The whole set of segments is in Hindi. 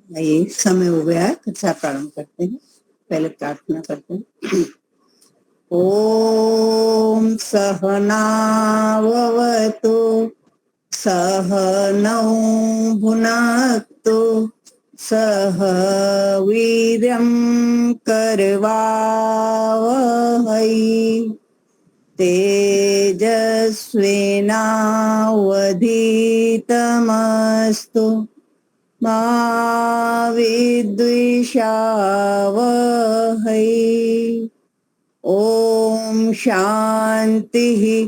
ये समय हो गया है, कक्षा प्रारंभ करते हैं। पहले प्रार्थना करते हैं। ओम सहनाववतु सहनौ भुनक्तु सह वीर्यं करवावहै तेजस्विनावधीतमस्तु मा विद्विषावहै। ओम शांतिः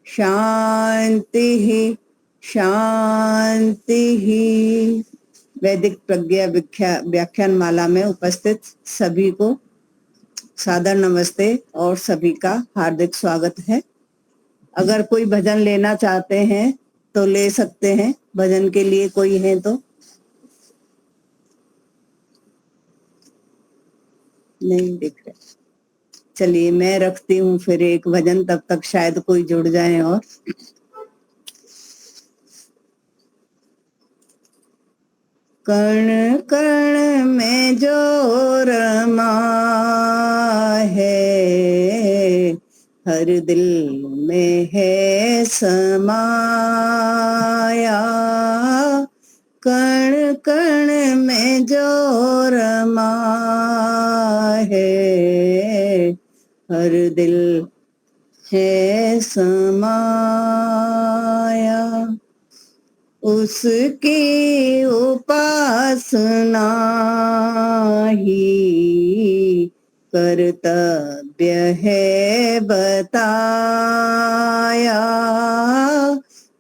शांतिः शांतिः। वैदिक प्रज्ञा व्याख्यान माला में उपस्थित सभी को सादर नमस्ते और सभी का हार्दिक स्वागत है। अगर कोई भजन लेना चाहते हैं तो ले सकते हैं। भजन के लिए कोई है तो? नहीं दिख रहा। चलिए मैं रखती हूँ फिर एक भजन, तब तक शायद कोई जुड़ जाए। और कण कण में जो रमा है, हर दिल में है समाया। कण कण में जो रमा है, हर दिल है समाया। उसकी उपासना ही कर्तव्य है बताया।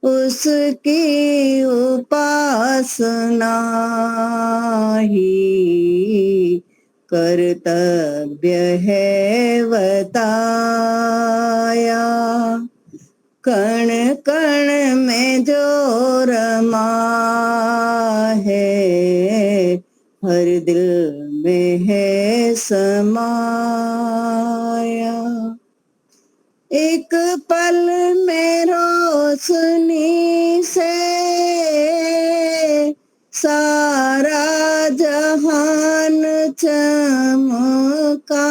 उसकी उपासना ही कर्तव्य है बताया। कण कण में जो रमा है, हर दिल में है समाया। एक पल में रोशनी से सारा जहान चमका।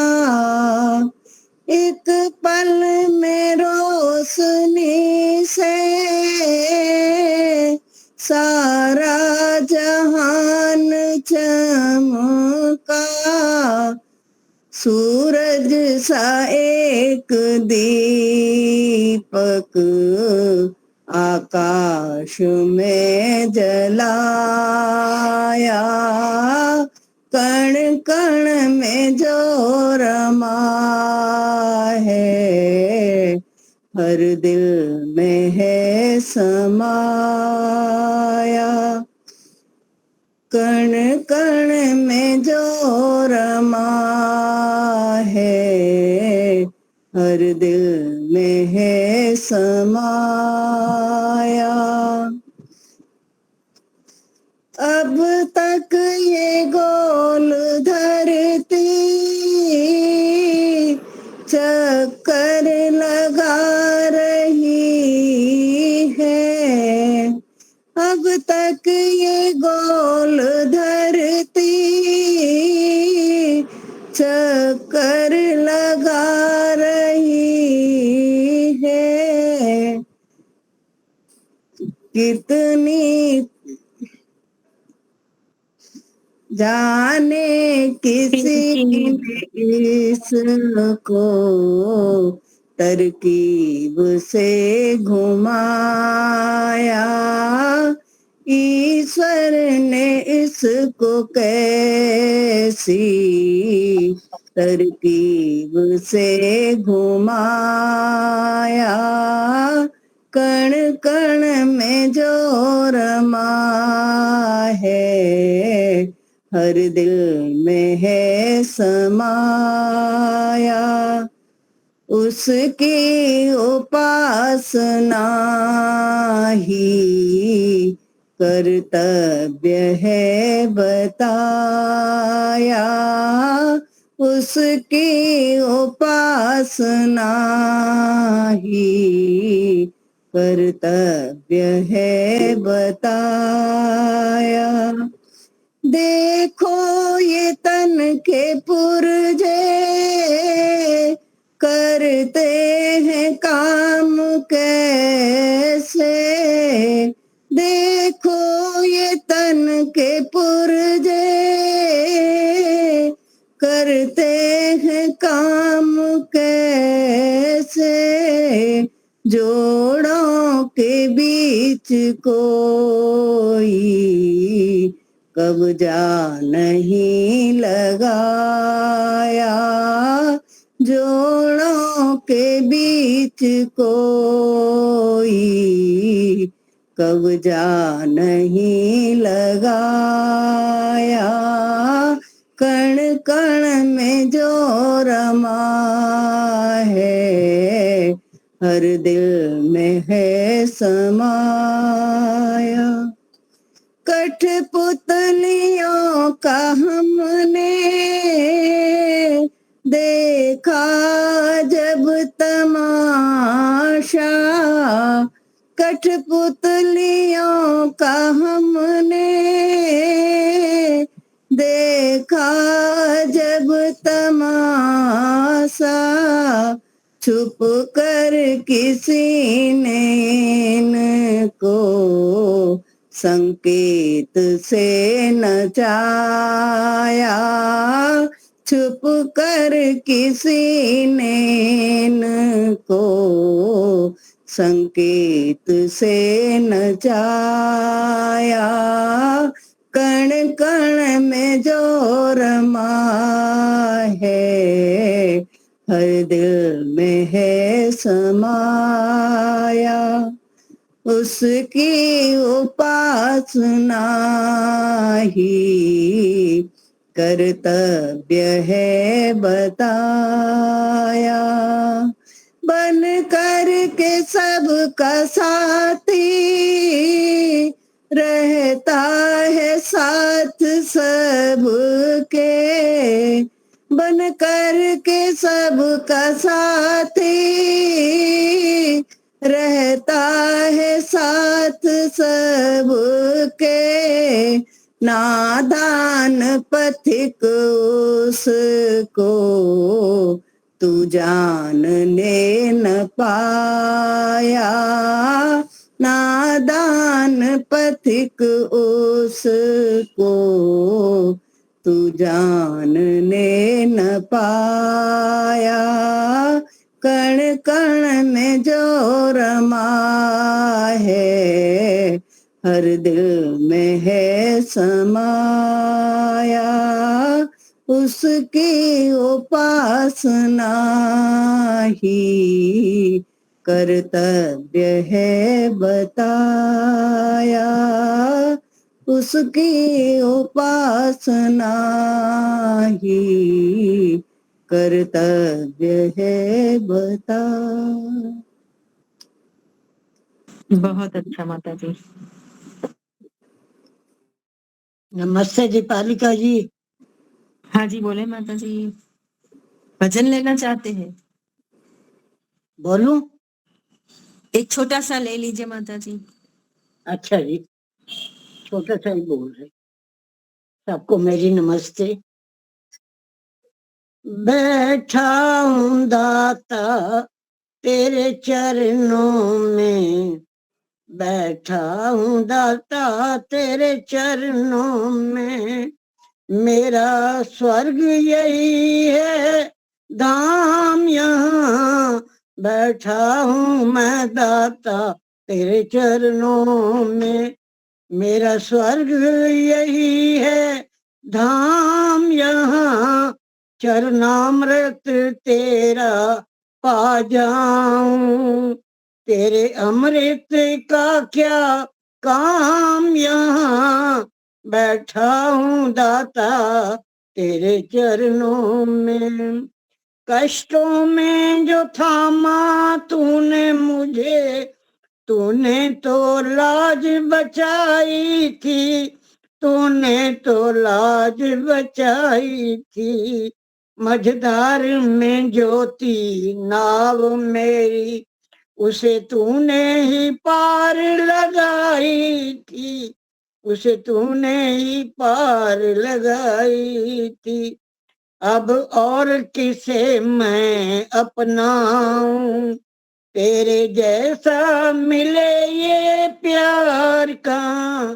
एक पल में रोशनी से सारा जहान चमका। सूरज सा एक दीपक आकाश में जलाया। कण कण में जो रमा है, हर दिल में है समाया। कण कण में जो रमा है, हर दिल में है समाया। अब तक ये गोल धरती चक्कर लगा रही है। अब तक ये गोल धरती चक्कर लगा रही है। कितनी जाने किसी ने इसको तरकीब से घुमाया। ईश्वर ने इसको कैसी तरकीब से घुमाया। कण कण में जो रमा है, हर दिल में है समाया। उसकी उपासना ही कर्तव्य है बताया। उसकी उपासना ही कर्तव्य है बताया। देखो ये तन के पुरजे करते हैं काम कैसे। देखो ये तन के पुरजे करते हैं काम कैसे। जोड़ों के बीच कोई कब्जा नहीं लगाया। जोड़ों के बीच कोई कब्जा नहीं लगाया। कण कण में जो रमा है हर दिल में है समाया। कठपुतलियों का हमने देखा जब तमाशा। कठपुतलियों का हमने देखा जब तमाशा। छुप कर किसी ने इनको संकेत से नचाया। छुप कर किसी ने इनको संकेत से नचाया। कण कण में जो रमा है हर दिल में है समाया। उसकी उपासना ही कर्तव्य है बताया। बन कर के सबका साथी रहता है साथ सबके। बन कर के सबका साथी रहता है साथ सबके। नादान पथिक उसको तू जानने न पाया। नादान पथिक उसको तू जानने न पाया। कण कण में जो रमा है हर दिल में है समाया। उसकी उपासना ही कर्तव्य है बताया। उसकी उपासना ही कर्तव्य है बता। बहुत अच्छा माता जी। नमस्ते दीपालिका जी। हाँ जी बोले माता जी। भजन लेना चाहते हैं? बोलूं? एक छोटा सा ले लीजिए माता जी। अच्छा जी, छोटा सा ही बोल रहे। सबको मेरी नमस्ते। बैठा हूँ दाता तेरे चरणों में। बैठा हूँ दाता तेरे चरणों में। मेरा स्वर्ग यही है धाम यहाँ। बैठा हूँ मैं दाता तेरे चरणों में। मेरा स्वर्ग यही है धाम यहाँ। चरणामृत तेरा पा जाऊं। तेरे अमृत का क्या काम यहाँ। बैठा हूँ दाता तेरे चरणों में। कष्टों में जो थामा तूने मुझे। तूने तो लाज बचाई थी। तूने तो लाज बचाई थी। मझधार में ज्योति नाव मेरी। उसे तूने ही पार लगाई थी। उसे तूने ही पार लगाई थी। अब और किसे मैं अपनाऊं, तेरे जैसा मिले ये प्यार कहाँ।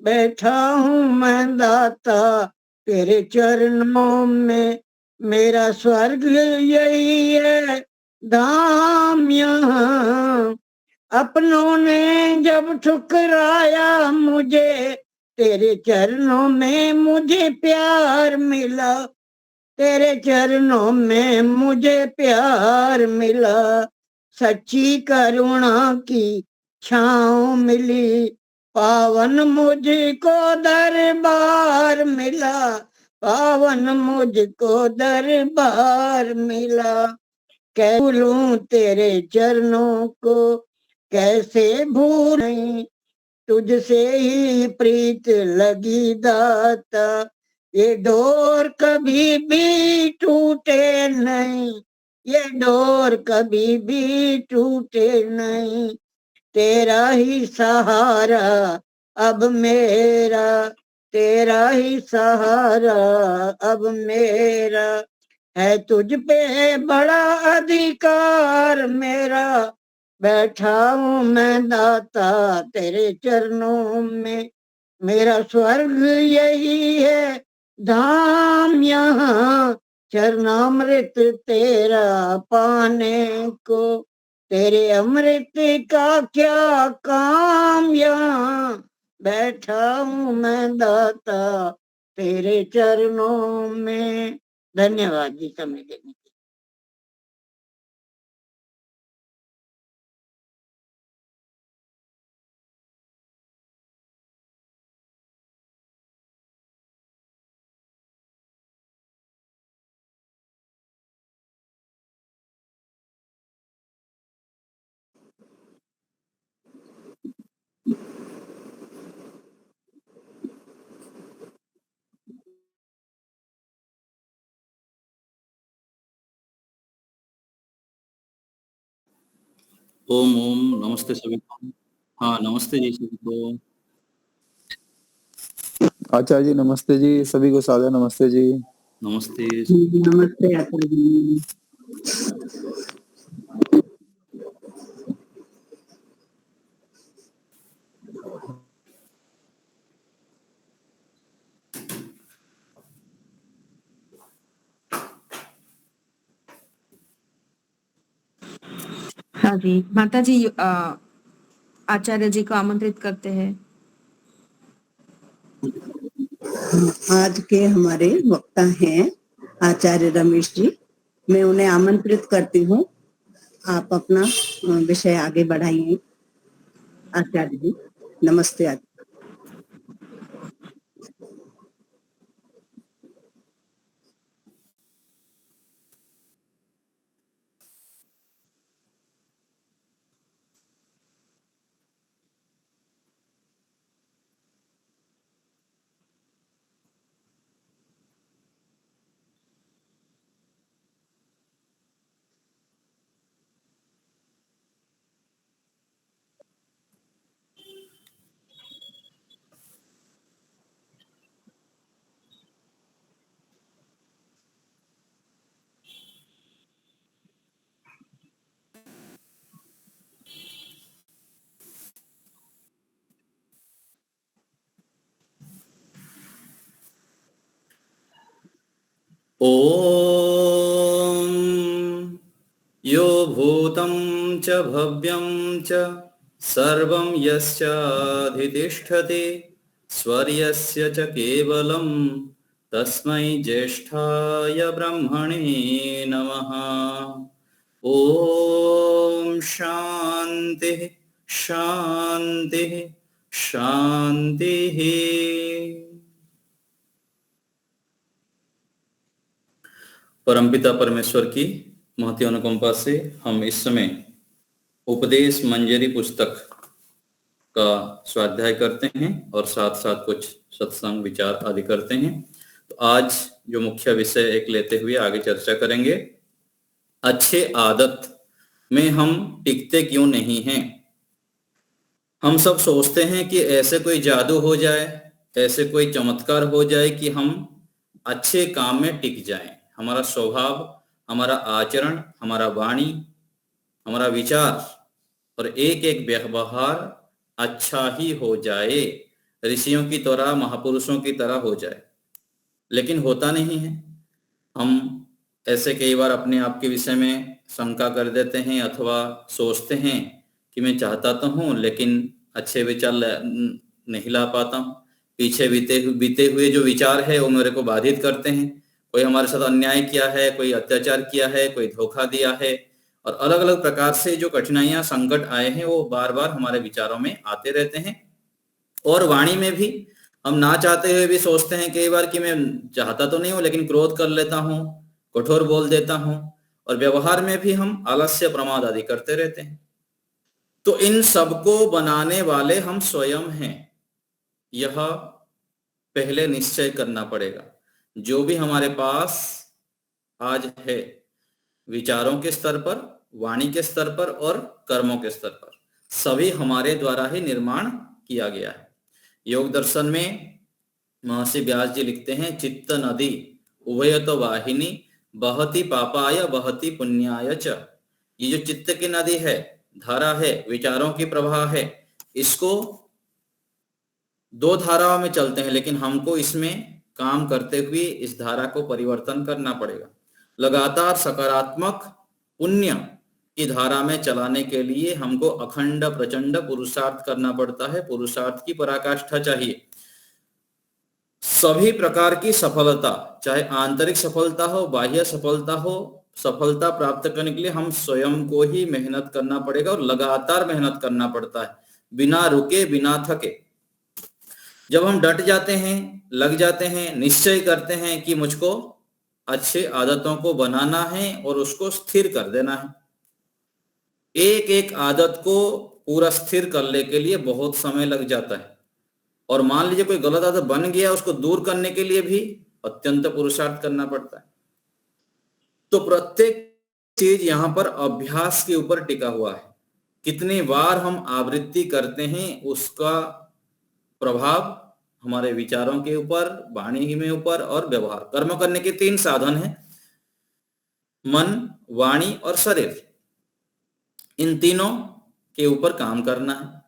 बैठा हूँ मैं दाता तेरे चरणों में, मेरा स्वर्ग यही है, धाम यहाँ। अपनों ने जब ठुकराया मुझे, तेरे चरणों में मुझे प्यार मिला। तेरे चरणों में मुझे प्यार मिला। सच्ची करुणा की छाँव मिली, पावन मुझको दरबार मिला। पावन मुझको दरबार मिला। कैसे भूलूं तेरे चरणों को, कैसे भूलूं, तुझसे ही प्रीत लगी दाता। ये डोर कभी भी टूटे नहीं, ये डोर कभी भी टूटे नहीं। तेरा ही सहारा अब मेरा, तेरा ही सहारा अब मेरा। है तुझ पे बड़ा अधिकार मेरा, बैठा हूँ मैं दाता तेरे चरणों में, मेरा स्वर्ग यही है, धाम यहाँ। चरणामृत तेरा पाने को, तेरे अमृत का क्या काम यहाँ। बैठा हूँ मैं दाता तेरे चरणों में। धन्यवाद जी समय देने। ओम ओम नमस्ते सभी को। हाँ नमस्ते जी सभी को। आचार्य जी नमस्ते जी, सभी को सादर नमस्ते जी। नमस्ते। नमस्ते आचार्य जी। हाँ जी माता जी, आचार्य जी को आमंत्रित करते हैं। आज के हमारे वक्ता हैं आचार्य रमेश जी। मैं उन्हें आमंत्रित करती हूँ, आप अपना विषय आगे बढ़ाइए। आचार्य जी नमस्ते। आचार्य ओम यो भूतं च भव्यं च सर्वं यस्याधितिष्ठति स्वर्यस्य च केवलं तस्मै ज्येष्ठाय ब्रह्मणे नमः। ओम शांति शांति शांति। परमपिता परमेश्वर की महती अनुकंपा से हम इस समय उपदेश मंजरी पुस्तक का स्वाध्याय करते हैं और साथ साथ कुछ सत्संग विचार आदि करते हैं। तो आज जो मुख्य विषय एक लेते हुए आगे चर्चा करेंगे, अच्छे आदत में हम टिकते क्यों नहीं हैं। हम सब सोचते हैं कि ऐसे कोई जादू हो जाए, ऐसे कोई चमत्कार हो जाए कि हम अच्छे काम में टिक जाएं। हमारा स्वभाव, हमारा आचरण, हमारा वाणी, हमारा विचार और एक एक व्यवहार अच्छा ही हो जाए, ऋषियों की तरह, महापुरुषों की तरह हो जाए। लेकिन होता नहीं है। हम ऐसे कई बार अपने आप के विषय में शंका कर देते हैं अथवा सोचते हैं कि मैं चाहता तो हूँ लेकिन अच्छे विचार नहीं ला पाता हूँ। पीछे बीते हुए जो विचार है वो मेरे को बाधित करते हैं। कोई हमारे साथ अन्याय किया है, कोई अत्याचार किया है, कोई धोखा दिया है और अलग अलग प्रकार से जो कठिनाइयां, संकट आए हैं वो बार बार हमारे विचारों में आते रहते हैं। और वाणी में भी हम ना चाहते हुए भी सोचते हैं कई बार कि मैं चाहता तो नहीं हूं लेकिन क्रोध कर लेता हूं, कठोर बोल देता हूं। और व्यवहार में भी हम आलस्य, प्रमाद आदि करते रहते हैं। तो इन सबको बनाने वाले हम स्वयं हैं, यह पहले निश्चय करना पड़ेगा। जो भी हमारे पास आज है, विचारों के स्तर पर, वाणी के स्तर पर और कर्मों के स्तर पर, सभी हमारे द्वारा ही निर्माण किया गया है। योग दर्शन में महर्षि व्यास जी लिखते हैं, चित्त नदी उभयत वाहिनी बहती पापाय बहती पुण्याय च। ये जो चित्त की नदी है, धारा है, विचारों की प्रवाह है, इसको दो धाराओं में चलते हैं लेकिन हमको इसमें काम करते हुए इस धारा को परिवर्तन करना पड़ेगा। लगातार सकारात्मक पुण्य की धारा में चलाने के लिए हमको अखंड प्रचंड पुरुषार्थ करना पड़ता है। पुरुषार्थ की पराकाष्ठा चाहिए। सभी प्रकार की सफलता, चाहे आंतरिक सफलता हो, बाह्य सफलता हो, सफलता प्राप्त करने के लिए हम स्वयं को ही मेहनत करना पड़ेगा और लगातार मेहनत करना पड़ता है, बिना रुके, बिना थके। जब हम डट जाते हैं, लग जाते हैं, निश्चय करते हैं कि मुझको अच्छे आदतों को बनाना है और उसको स्थिर कर देना है। एक एक आदत को पूरा स्थिर करने के लिए बहुत समय लग जाता है। और मान लीजिए कोई गलत आदत बन गया, उसको दूर करने के लिए भी अत्यंत पुरुषार्थ करना पड़ता है। तो प्रत्येक चीज यहां पर अभ्यास के ऊपर टिका हुआ है। कितनी बार हम आवृत्ति करते हैं, उसका प्रभाव हमारे विचारों के ऊपर, वाणी में ऊपर और व्यवहार। कर्म करने के 3 साधन हैं, मन, वाणी और शरीर। इन तीनों के ऊपर काम करना है।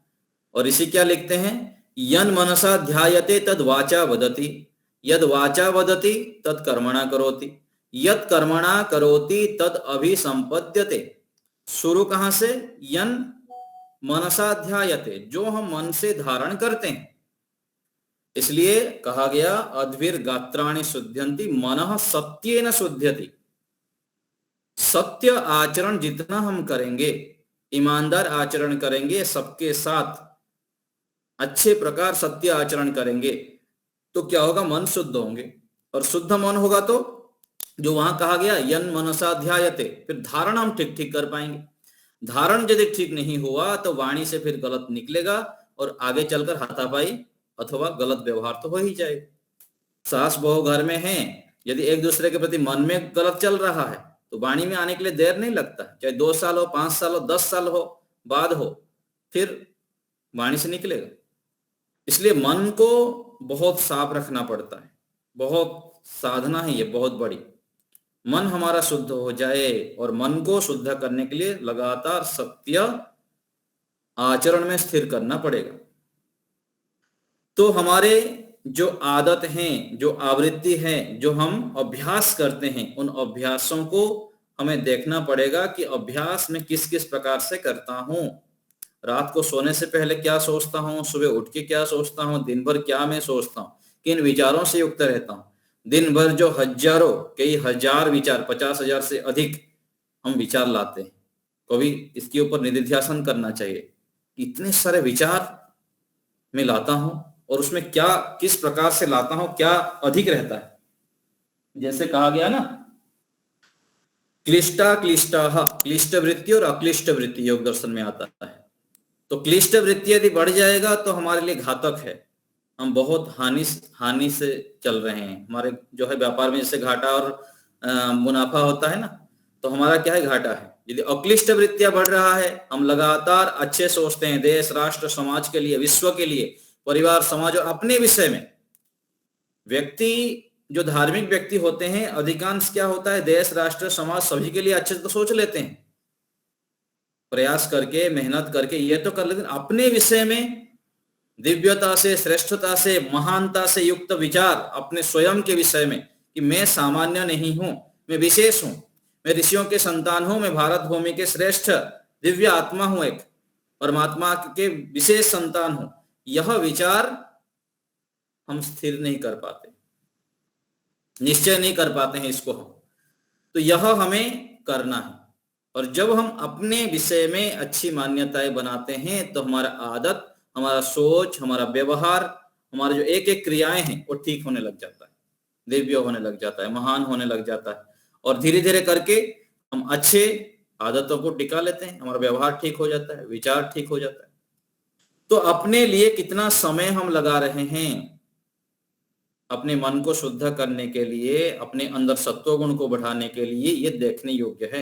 और इसी क्या लिखते हैं, यन मनसा ध्यायते तद वाचा वदति, यद वाचा वदति तद कर्मणा करोति, यद कर्मणा करोति तद अभिसंपद्यते। शुरू कहां से, यन मनसा ध्यायते, जो हम मन से धारण करते हैं। इसलिए कहा गया अद्भिर गात्राणि शुद्ध्यन्ति मनः सत्येन शुद्ध्यति। सत्य आचरण जितना हम करेंगे, ईमानदार आचरण करेंगे, सबके साथ अच्छे प्रकार सत्य आचरण करेंगे, तो क्या होगा, मन शुद्ध होंगे। और शुद्ध मन होगा तो जो वहां कहा गया यन मनसा ध्यायते, फिर धारण हम ठीक ठीक कर पाएंगे। धारण यदि ठीक नहीं हुआ तो वाणी से फिर गलत निकलेगा और आगे चलकर हाथापाई अथवा गलत व्यवहार तो हो ही जाएगा। सास बहू घर में हैं, यदि एक दूसरे के प्रति मन में गलत चल रहा है तो वाणी में आने के लिए देर नहीं लगता। चाहे 2 साल हो, 5 साल हो, 10 साल हो बाद हो, फिर वाणी से निकलेगा। इसलिए मन को बहुत साफ रखना पड़ता है। बहुत साधना है ये, बहुत बड़ी। मन हमारा शुद्ध हो जाए और मन को शुद्ध करने के लिए लगातार सत्य आचरण में स्थिर करना पड़ेगा। तो हमारे जो आदत हैं, जो आवृत्ति है, जो हम अभ्यास करते हैं, उन अभ्यासों को हमें देखना पड़ेगा कि अभ्यास में किस किस प्रकार से करता हूं। रात को सोने से पहले क्या सोचता हूं, सुबह उठ के क्या सोचता हूं, दिन भर क्या मैं सोचता हूं, किन विचारों से युक्त रहता हूं। दिन भर जो हजारों, कई हजार विचार, 50,000 से अधिक हम विचार लाते हैं। कभी इसके ऊपर निधिध्यासन करना चाहिए। इतने सारे विचार मैं लाता हूं और उसमें क्या, किस प्रकार से लाता हूं, क्या अधिक रहता है। जैसे कहा गया ना, क्लिष्टा क्लिष्टा, क्लिष्ट वृत्ति और अक्लिष्ट वृत्ति योग दर्शन में आता है। तो क्लिष्ट वृत्ति यदि बढ़ जाएगा तो हमारे लिए घातक है। हम बहुत हानि से चल रहे हैं। हमारे जो है व्यापार में जैसे घाटा और मुनाफा होता है ना, तो हमारा क्या है, घाटा है। यदि अक्लिष्ट वृत्तियां बढ़ रहा है, हम लगातार अच्छे सोचते हैं देश, राष्ट्र, समाज के लिए, विश्व के लिए, परिवार, समाज और अपने विषय में। व्यक्ति जो धार्मिक व्यक्ति होते हैं अधिकांश क्या होता है, देश, राष्ट्र, समाज सभी के लिए अच्छे तो सोच लेते हैं, प्रयास करके, मेहनत करके ये तो कर लेते हैं। अपने विषय में दिव्यता से, श्रेष्ठता से, महानता से युक्त विचार अपने स्वयं के विषय में कि मैं सामान्य नहीं हूं, मैं विशेष हूं, मैं ऋषियों के संतान हूं, मैं भारत भूमि के श्रेष्ठ दिव्य आत्मा हूं, एक परमात्मा के विशेष संतान हूं, यह विचार हम स्थिर नहीं कर पाते, निश्चय नहीं कर पाते हैं इसको हम। तो यह हमें करना है। और जब हम अपने विषय में अच्छी मान्यताएं बनाते हैं तो हमारा आदत, हमारा सोच, हमारा व्यवहार, हमारे जो एक एक क्रियाएं हैं वो ठीक होने लग जाता है, दिव्य होने लग जाता है, महान होने लग जाता है। और धीरे धीरे करके हम अच्छे आदतों को टिका लेते हैं, हमारा व्यवहार ठीक हो जाता है, विचार ठीक हो जाता है। तो अपने लिए कितना समय हम लगा रहे हैं अपने मन को शुद्ध करने के लिए, अपने अंदर सत्वगुण को बढ़ाने के लिए, ये देखने योग्य है।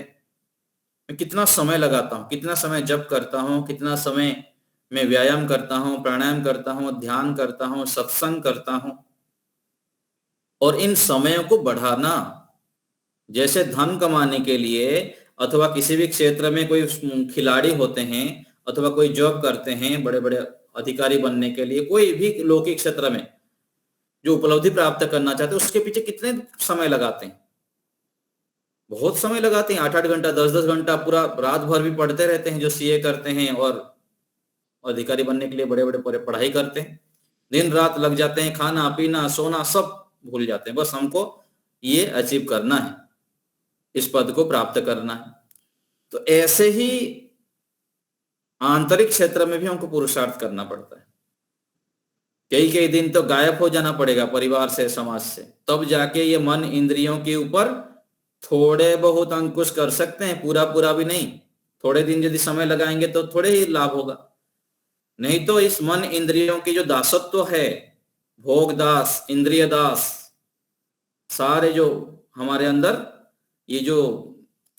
मैं कितना समय लगाता हूँ, कितना समय जप करता हूँ, कितना समय मैं व्यायाम करता हूँ, प्राणायाम करता हूँ, ध्यान करता हूँ, सत्संग करता हूँ। और इन समयों को बढ़ाना, जैसे धन कमाने के लिए अथवा किसी भी क्षेत्र में कोई खिलाड़ी होते हैं अथवा कोई जॉब करते हैं, बड़े बड़े अधिकारी बनने के लिए, कोई भी लौकिक क्षेत्र में जो उपलब्धि प्राप्त करना चाहते हैं उसके पीछे कितने समय लगाते हैं, बहुत समय लगाते हैं, 8-8 घंटा, 10-10 घंटा, पूरा रात भर भी पढ़ते रहते हैं जो सीए करते हैं और अधिकारी बनने के लिए बड़े बड़े पढ़ाई करते हैं, दिन रात लग जाते हैं, खाना पीना सोना सब भूल जाते हैं, बस हमको ये अचीव करना है, इस पद को प्राप्त करना है। तो ऐसे ही आंतरिक क्षेत्र में भी हमको पुरुषार्थ करना पड़ता है। कई दिन तो गायब हो जाना पड़ेगा परिवार से, समाज से, तब जाके ये मन इंद्रियों के ऊपर थोड़े बहुत अंकुश कर सकते हैं, पूरा भी नहीं। थोड़े दिन यदि समय लगाएंगे तो थोड़े ही लाभ होगा, नहीं तो इस मन इंद्रियों की जो दासत्व है, भोग दास, इंद्रिय दास, सारे जो हमारे अंदर ये जो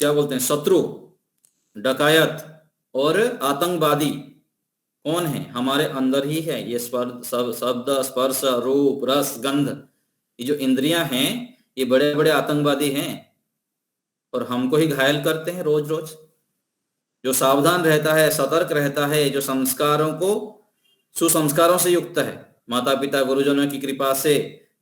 क्या बोलते हैं शत्रु, डकायत और आतंकवादी कौन है, हमारे अंदर ही है। ये शब्द, स्पर्श, रूप, रस, गंध, ये जो इंद्रियां हैं ये बड़े बड़े आतंकवादी हैं और हमको ही घायल करते हैं रोज रोज। जो सावधान रहता है, सतर्क रहता है, जो संस्कारों को, सुसंस्कारों से युक्त है, माता पिता गुरुजनों की कृपा से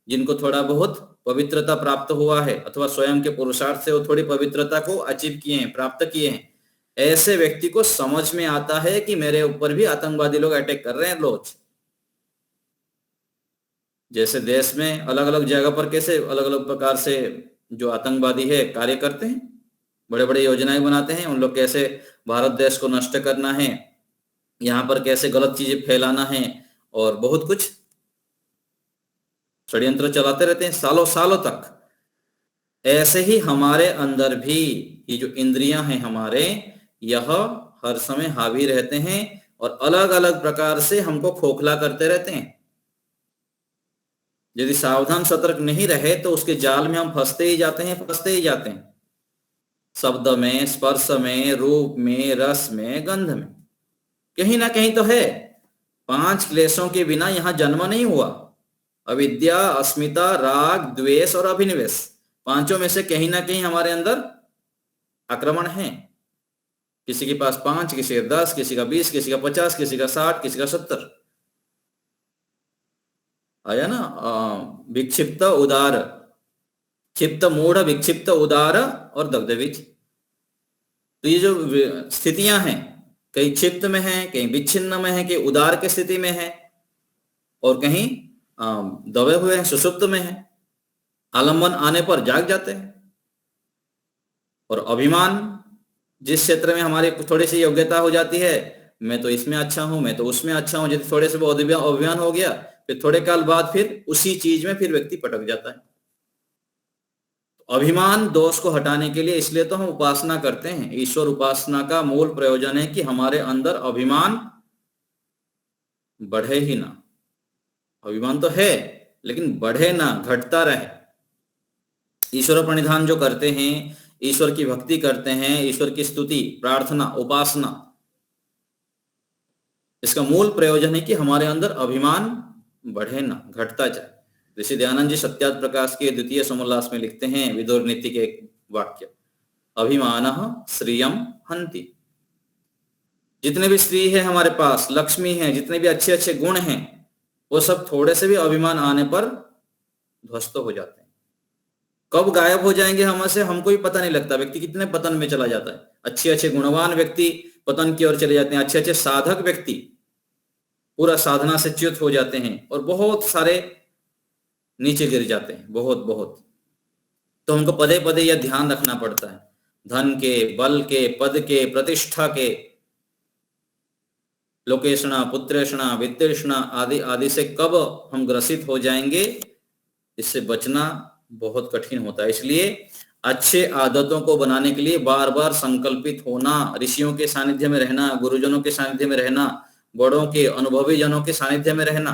जिनको थोड़ा बहुत पवित्रता प्राप्त हुआ है अथवा स्वयं के पुरुषार्थ से वो थोड़ी पवित्रता को अचीव किए हैं, प्राप्त किए हैं, ऐसे व्यक्ति को समझ में आता है कि मेरे ऊपर भी आतंकवादी लोग अटैक कर रहे हैं रोज। जैसे देश में अलग अलग जगह पर कैसे अलग अलग प्रकार से जो आतंकवादी है कार्य करते हैं, बड़े बड़े योजनाएं बनाते हैं, उन लोग कैसे भारत देश को नष्ट करना है, यहाँ पर कैसे गलत चीजें फैलाना है और बहुत कुछ षड्यंत्र चलाते रहते हैं सालों सालों तक। ऐसे ही हमारे अंदर भी ये जो इंद्रियां हैं हमारे, यह हर समय हावी रहते हैं और अलग अलग प्रकार से हमको खोखला करते रहते हैं। यदि सावधान सतर्क नहीं रहे तो उसके जाल में हम फंसते ही जाते हैं, शब्द में, स्पर्श में, रूप में, रस में, गंध में, कहीं ना कहीं तो है। 5 क्लेशों के बिना यहां जन्म नहीं हुआ। अविद्या, अस्मिता, राग, द्वेष और अभिनिवेश, पांचों में से कहीं ना कहीं हमारे अंदर आक्रमण है। किसी के पास 5, किसी का 10, किसी का 20, किसी का 50, किसी का 60, किसी का 70। आया ना, विक्षिप्त उदार, क्षिप्त मूढ़, विक्षिप्त उदार और दग्धबीज। तो ये जो स्थितियां हैं, कहीं क्षिप्त में है, कहीं विच्छिन्न में है, कहीं उदार की स्थिति में है और कहीं दबे हुए हैं, सुषुप्त में है। आलंबन आने पर जाग जाते हैं। और अभिमान, जिस क्षेत्र में हमारी थोड़ी सी योग्यता हो जाती है, मैं तो इसमें अच्छा हूं, मैं तो उसमें अच्छा हूं, यदि थोड़े से अभिमान हो गया फिर थोड़े काल बाद फिर उसी चीज में फिर व्यक्ति पटक जाता है। अभिमान दोष को हटाने के लिए इसलिए तो हम उपासना करते हैं। ईश्वर उपासना का मूल प्रयोजन है कि हमारे अंदर अभिमान बढ़े ही ना। अभिमान तो है लेकिन बढ़े ना, घटता रहे। ईश्वर प्रणिधान जो करते हैं ईश्वर की भक्ति करते हैं, ईश्वर की स्तुति, प्रार्थना, उपासना, इसका मूल प्रयोजन है कि हमारे अंदर अभिमान बढ़े ना, घटता जाए। ऋषि दयानंद जी सत्यार्थ प्रकाश के द्वितीय समोल्लास में लिखते हैं विदुर नीति के एक वाक्य, अभिमानः श्रियं हन्ति। जितने भी स्त्री है हमारे पास, लक्ष्मी है, जितने भी अच्छे अच्छे गुण हैं, वो सब थोड़े से भी अभिमान आने पर ध्वस्त हो जाते हैं। कब गायब हो जाएंगे हमें से हमको भी पता नहीं लगता। व्यक्ति कितने पतन में चला जाता है। अच्छे अच्छे गुणवान व्यक्ति पतन की ओर चले जाते हैं, अच्छे अच्छे साधक व्यक्ति पूरा साधना से च्युत हो जाते हैं, और बहुत सारे नीचे गिर जाते हैं, बहुत। तो हमको पदे पदे यह ध्यान रखना पड़ता है, धन के, बल के, पद के, प्रतिष्ठा के, लोकेशना, पुत्रेषणा, वित्तेषणा आदि आदि से कब हम ग्रसित हो जाएंगे, इससे बचना बहुत कठिन होता है। इसलिए अच्छे आदतों को बनाने के लिए बार बार संकल्पित होना, ऋषियों के सानिध्य में रहना, गुरुजनों के सानिध्य में रहना, बड़ों के, अनुभवी जनों के सानिध्य में रहना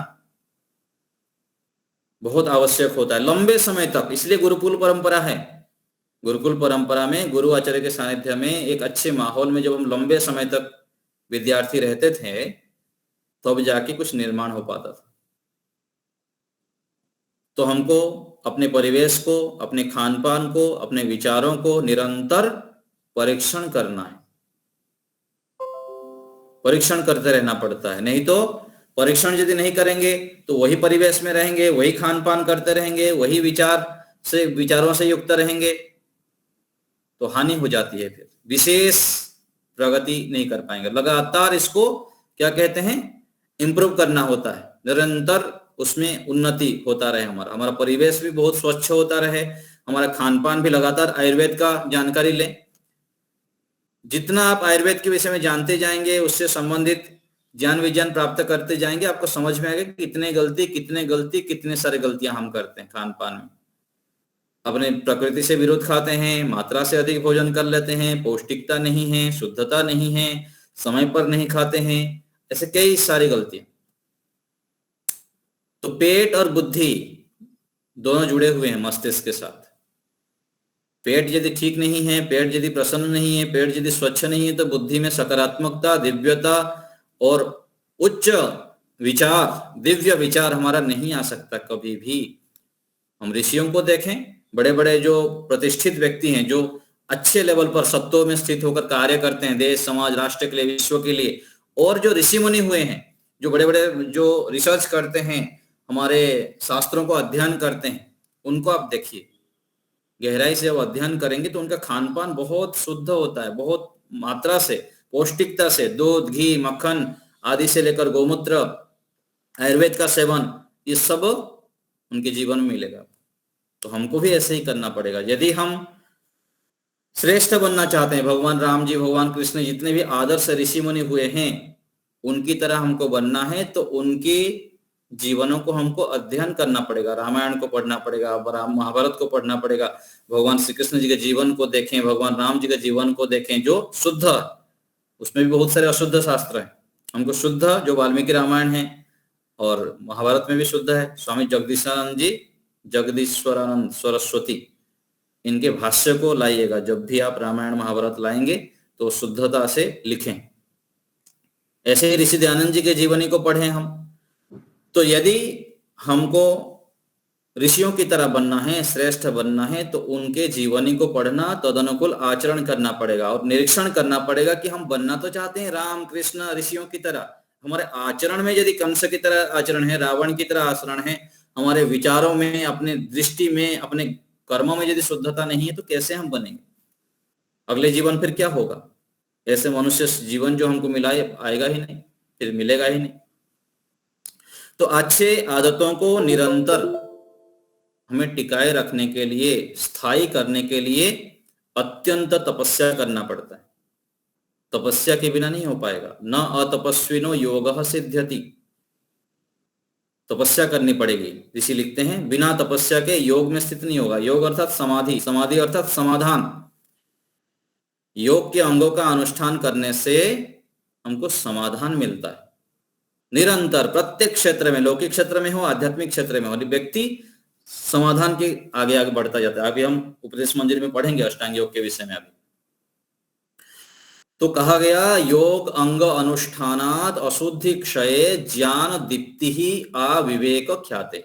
बहुत आवश्यक होता है लंबे समय तक। इसलिए गुरुकुल परंपरा है। गुरुकुल परंपरा में गुरु आचार्य के सानिध्य में एक अच्छे माहौल में जब हम लंबे समय तक विद्यार्थी रहते थे, तब जाके कुछ निर्माण हो पाता था। तो हमको अपने परिवेश को, अपने खान पान को, अपने विचारों को निरंतर परीक्षण करना है, परीक्षण करते रहना पड़ता है। नहीं तो परीक्षण यदि नहीं करेंगे तो वही परिवेश में रहेंगे, वही खान पान करते रहेंगे, वही विचारों से युक्त रहेंगे, तो हानि हो जाती है। फिर विशेष प्रगति नहीं कर पाएंगे। लगातार इसको क्या कहते हैं, इंप्रूव करना होता है, निरंतर उसमें उन्नति होता रहे। हमारा परिवेश भी बहुत स्वच्छ होता रहे, हमारा खान पान भी लगातार आयुर्वेद का जानकारी लें। जितना आप आयुर्वेद के विषय में जानते जाएंगे, उससे संबंधित ज्ञान विज्ञान प्राप्त करते जाएंगे, आपको समझ में आएगा कि कितने सारे गलतियां हम करते हैं खान पान में। अपने प्रकृति से विरुद्ध खाते हैं, मात्रा से अधिक भोजन कर लेते हैं, पौष्टिकता नहीं है, शुद्धता नहीं है, समय पर नहीं खाते हैं, ऐसे कई सारी गलतियां। तो पेट और बुद्धि दोनों जुड़े हुए हैं मस्तिष्क के साथ। पेट यदि ठीक नहीं है, पेट यदि प्रसन्न नहीं है, पेट यदि स्वच्छ नहीं है, तो बुद्धि में सकारात्मकता, दिव्यता और उच्च विचार, दिव्य विचार हमारा नहीं आ सकता कभी भी। हम ऋषियों को देखें, बड़े बड़े जो प्रतिष्ठित व्यक्ति हैं, जो अच्छे लेवल पर सत्वों में स्थित होकर कार्य करते हैं, देश, समाज, राष्ट्र के लिए, विश्व के लिए, और जो ऋषि मुनि हुए हैं, जो बड़े बड़े जो रिसर्च करते हैं, हमारे शास्त्रों को अध्ययन करते हैं, उनको आप देखिए, गहराई से जब अध्ययन करेंगे तो उनका खान पान बहुत शुद्ध होता है, बहुत मात्रा से, पौष्टिकता से, दूध, घी, मक्खन आदि से लेकर गोमूत्र, आयुर्वेद का सेवन, ये सब उनके जीवन में मिलेगा। तो हमको भी ऐसे ही करना पड़ेगा। यदि हम श्रेष्ठ बनना चाहते हैं, भगवान राम जी, भगवान कृष्ण, जितने भी आदर्श ऋषि मुनि हुए हैं, उनकी तरह हमको बनना है, तो उनके जीवनों को हमको अध्ययन करना पड़ेगा। रामायण को पढ़ना पड़ेगा, महाभारत को पढ़ना पड़ेगा, भगवान श्री कृष्ण जी के जीवन को देखें, भगवान राम जी के जीवन को देखें, जो शुद्ध, उसमें भी बहुत सारे अशुद्ध शास्त्र हैं। हमको शुद्ध जो वाल्मीकि रामायण है, और महाभारत में भी शुद्ध है, स्वामी जगदीशानंद जी, जगदीश्वरानंद सरस्वती, इनके भाष्य को लाइएगा। जब भी आप रामायण महाभारत लाएंगे तो शुद्धता से लिखें। ऐसे ही ऋषि दयानंद जी के जीवनी को पढ़ें हम। तो यदि हमको ऋषियों की तरह बनना है, श्रेष्ठ बनना है, तो उनके जीवनी को पढ़ना, तदनुकूल आचरण करना पड़ेगा और निरीक्षण करना पड़ेगा कि हम बनना तो चाहते हैं राम कृष्ण ऋषियों की तरह, हमारे आचरण में यदि कंस की तरह आचरण है, रावण की तरह आचरण है, हमारे विचारों में, अपने दृष्टि में, अपने कर्मों में यदि शुद्धता नहीं है, तो कैसे हम बनेंगे? अगले जीवन फिर क्या होगा? ऐसे मनुष्य जीवन जो हमको मिला आएगा ही नहीं, फिर मिलेगा ही नहीं। तो अच्छे आदतों को निरंतर हमें टिकाए रखने के लिए, स्थायी करने के लिए अत्यंत तपस्या करना पड़ता है। तपस्या के बिना नहीं हो पाएगा। न अतपस्विनो योगः सिद्ध्यति। तपस्या करनी पड़ेगी। ऋषि लिखते हैं बिना तपस्या के योग में स्थित नहीं होगा। योग अर्थात समाधि, समाधि अर्थात समाधान। योग के अंगों का अनुष्ठान करने से हमको समाधान मिलता है। निरंतर प्रत्येक क्षेत्र में, लौकिक क्षेत्र में हो, आध्यात्मिक क्षेत्र में हो, व्यक्ति समाधान के आगे आगे बढ़ता जाता है। अभी हम उपदेश मंजरी में पढ़ेंगे अष्टांग योग के विषय में। अभी तो कहा गया योग अंग अनुष्ठानात अशुद्धि क्षये ज्ञान दीप्ति ही अविवेक ख्याते।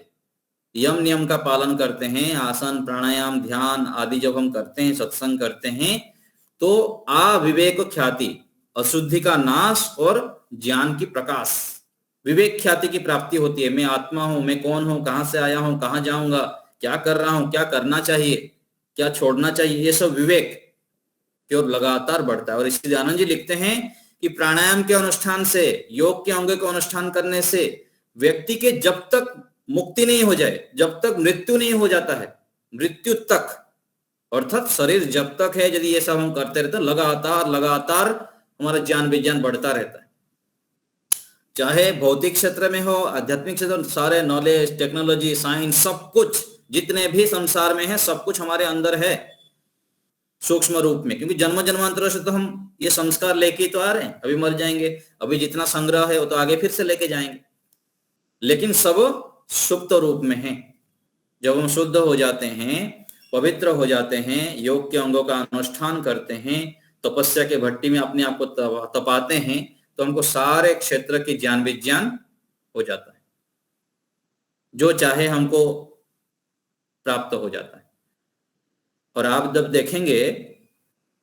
यम नियम का पालन करते हैं, आसन प्राणायाम ध्यान आदि जब हम करते हैं, सत्संग करते हैं, तो अविवेक ख्याति, अशुद्धि का नाश और ज्ञान की प्रकाश, विवेक ख्याति की प्राप्ति होती है। मैं आत्मा हूं, मैं कौन हूं, कहां से आया हूं, कहां जाऊंगा, क्या कर रहा हूं, क्या करना चाहिए, क्या छोड़ना चाहिए, ये सब विवेक की ओर लगातार बढ़ता है। और इसलिए आनंद जी लिखते हैं कि प्राणायाम के अनुष्ठान से, योग के अंगों का अनुष्ठान करने से व्यक्ति के जब तक मुक्ति नहीं हो जाए, जब तक मृत्यु नहीं हो जाता है, मृत्यु तक, अर्थात शरीर जब तक है, यदि ये सब हम करते रहते हैं, लगातार लगातार हमारा ज्ञान विज्ञान बढ़ता रहता है। चाहे भौतिक क्षेत्र में हो, आध्यात्मिक क्षेत्र, सारे नॉलेज, टेक्नोलॉजी, साइंस, सब कुछ जितने भी संसार में है, सब कुछ हमारे अंदर है सूक्ष्म रूप में। क्योंकि जन्म जन्मांतरों से तो हम ये संस्कार लेके तो आ रहे हैं, अभी मर जाएंगे, अभी जितना संग्रह है वो तो आगे फिर से लेके जाएंगे, लेकिन सब सुप्त रूप में है। जब हम शुद्ध हो जाते हैं, पवित्र हो जाते हैं, योग के अंगों का अनुष्ठान करते हैं, तपस्या के भट्टी में अपने आप को तपाते हैं, तो हमको सारे क्षेत्र की ज्ञान विज्ञान हो जाता है, जो चाहे हमको प्राप्त हो जाता है। और आप जब देखेंगे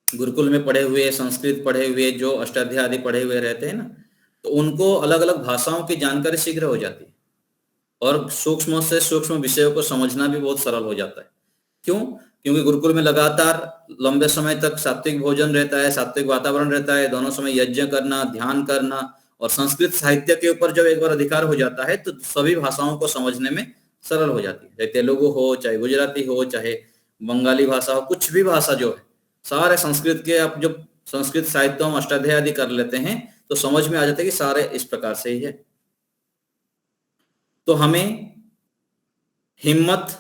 गुरुकुल में पढ़े हुए, संस्कृत पढ़े हुए, जो अष्टाध्याय आदि पढ़े हुए रहते हैं ना, तो उनको अलग अलग भाषाओं की जानकारी शीघ्र हो जाती है और सूक्ष्म से सूक्ष्म विषयों को समझना भी बहुत सरल हो जाता है। क्यों? क्योंकि गुरुकुल में लगातार लंबे समय तक सात्विक भोजन रहता है, सात्विक वातावरण रहता है, दोनों समय यज्ञ करना, ध्यान करना, और संस्कृत साहित्य के ऊपर जब एक बार अधिकार हो जाता है तो सभी भाषाओं को समझने में सरल हो जाती है। चाहे तेलुगु हो, चाहे गुजराती हो, चाहे बंगाली भाषा हो, कुछ भी भाषा जो है, सारे संस्कृत के आप जब संस्कृत साहित्यों में अष्टाध्याय आदि कर लेते हैं तो समझ में आ जाता है कि सारे इस प्रकार से ही है। तो हमें हिम्मत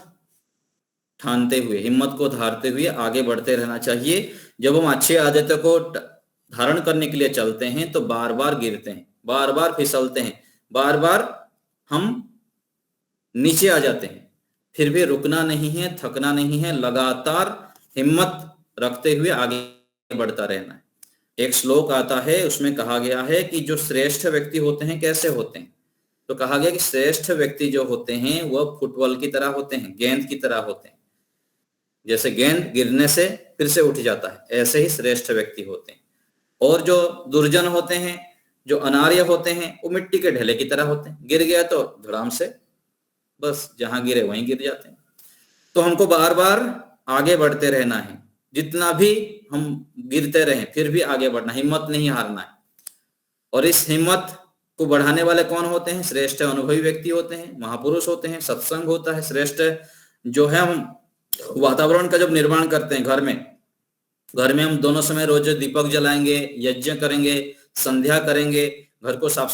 ठानते हुए, हिम्मत को धारते हुए आगे बढ़ते रहना चाहिए। जब हम अच्छी आदतों को धारण करने के लिए चलते हैं तो बार बार गिरते हैं, बार बार फिसलते हैं, बार बार हम नीचे आ जाते हैं, फिर भी रुकना नहीं है, थकना नहीं है, लगातार हिम्मत रखते हुए आगे बढ़ता रहना है। एक श्लोक आता है, उसमें कहा गया है कि जो श्रेष्ठ व्यक्ति होते हैं कैसे होते हैं, तो कहा गया कि श्रेष्ठ व्यक्ति जो होते हैं वह फुटबॉल की तरह होते हैं, गेंद की तरह होते हैं। जैसे गेंद गिरने से फिर से उठ जाता है, ऐसे ही श्रेष्ठ व्यक्ति होते हैं। और जो दुर्जन होते हैं, जो अनार्य होते हैं, वो मिट्टी के ढेले की तरह होते हैं, गिर गया तो धड़ाम से बस जहां गिरे वहीं गिर जाते हैं। तो हमको बार बार आगे बढ़ते रहना है, जितना भी हम गिरते रहें फिर भी आगे बढ़ना, हिम्मत नहीं हारना है। और इस हिम्मत को बढ़ाने वाले कौन होते हैं? श्रेष्ठ अनुभवी व्यक्ति होते हैं, महापुरुष होते हैं, सत्संग होता है। श्रेष्ठ जो है, हम वातावरण का जब निर्माण करते हैं घर में हम दोनों समय रोज दीपक जलाएंगे, यज्ञ करेंगे, संध्या करेंगे, घर को साफ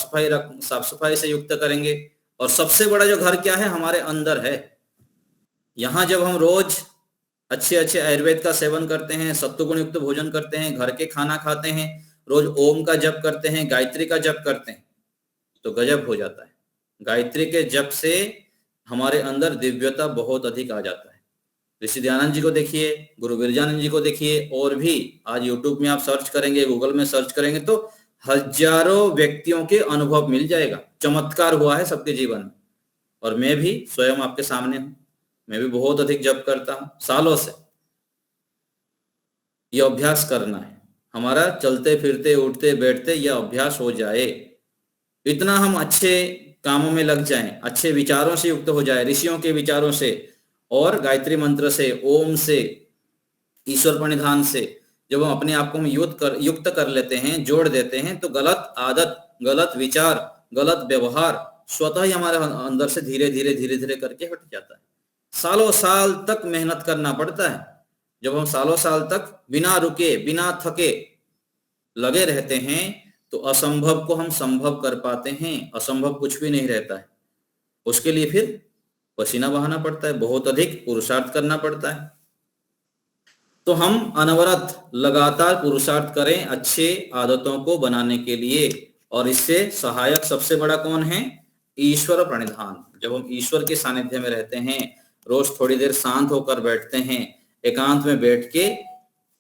सफाई से युक्त करेंगे। और सबसे बड़ा जो घर क्या है? हमारे अंदर है। यहाँ जब हम रोज अच्छे अच्छे आयुर्वेद का सेवन करते हैं, सत्वगुण युक्त भोजन करते हैं, घर के खाना खाते हैं, रोज ओम का जप करते हैं, गायत्री का जप करते हैं, तो गजब हो जाता है। गायत्री के जप से हमारे अंदर दिव्यता बहुत अधिक आ जाता है। ऋषि दयानंद जी को देखिए, गुरु बिरजानंद जी को देखिए, और भी आज यूट्यूब में आप सर्च करेंगे, गूगल में सर्च करेंगे तो हजारों व्यक्तियों के अनुभव मिल जाएगा। चमत्कार हुआ है सबके जीवन में। और मैं भी स्वयं आपके सामने हूं, मैं भी बहुत अधिक जप करता हूं सालों से। यह अभ्यास करना है हमारा, चलते फिरते उठते बैठते यह अभ्यास हो जाए। इतना हम अच्छे कामों में लग जाएं, अच्छे विचारों से युक्त हो जाए, ऋषियों के विचारों से और गायत्री मंत्र से, ओम से, ईश्वर प्रणिधान से जब हम अपने आप को युक्त कर लेते हैं, जोड़ देते हैं, तो गलत आदत, गलत विचार, गलत व्यवहार स्वतः ही हमारे अंदर से धीरे धीरे धीरे धीरे करके हट जाता है। सालों साल तक मेहनत करना पड़ता है। जब हम सालों साल तक बिना रुके, बिना थके लगे रहते हैं तो असंभव को हम संभव कर पाते हैं। असंभव कुछ भी नहीं रहता है, उसके लिए फिर पसीना बहाना पड़ता है, बहुत अधिक पुरुषार्थ करना पड़ता है। तो हम अनवरत लगातार पुरुषार्थ करें अच्छे आदतों को बनाने के लिए। और इससे सहायक सबसे बड़ा कौन है? ईश्वर प्रणिधान। जब हम ईश्वर के सानिध्य में रहते हैं, रोज थोड़ी देर शांत होकर बैठते हैं, एकांत में बैठ के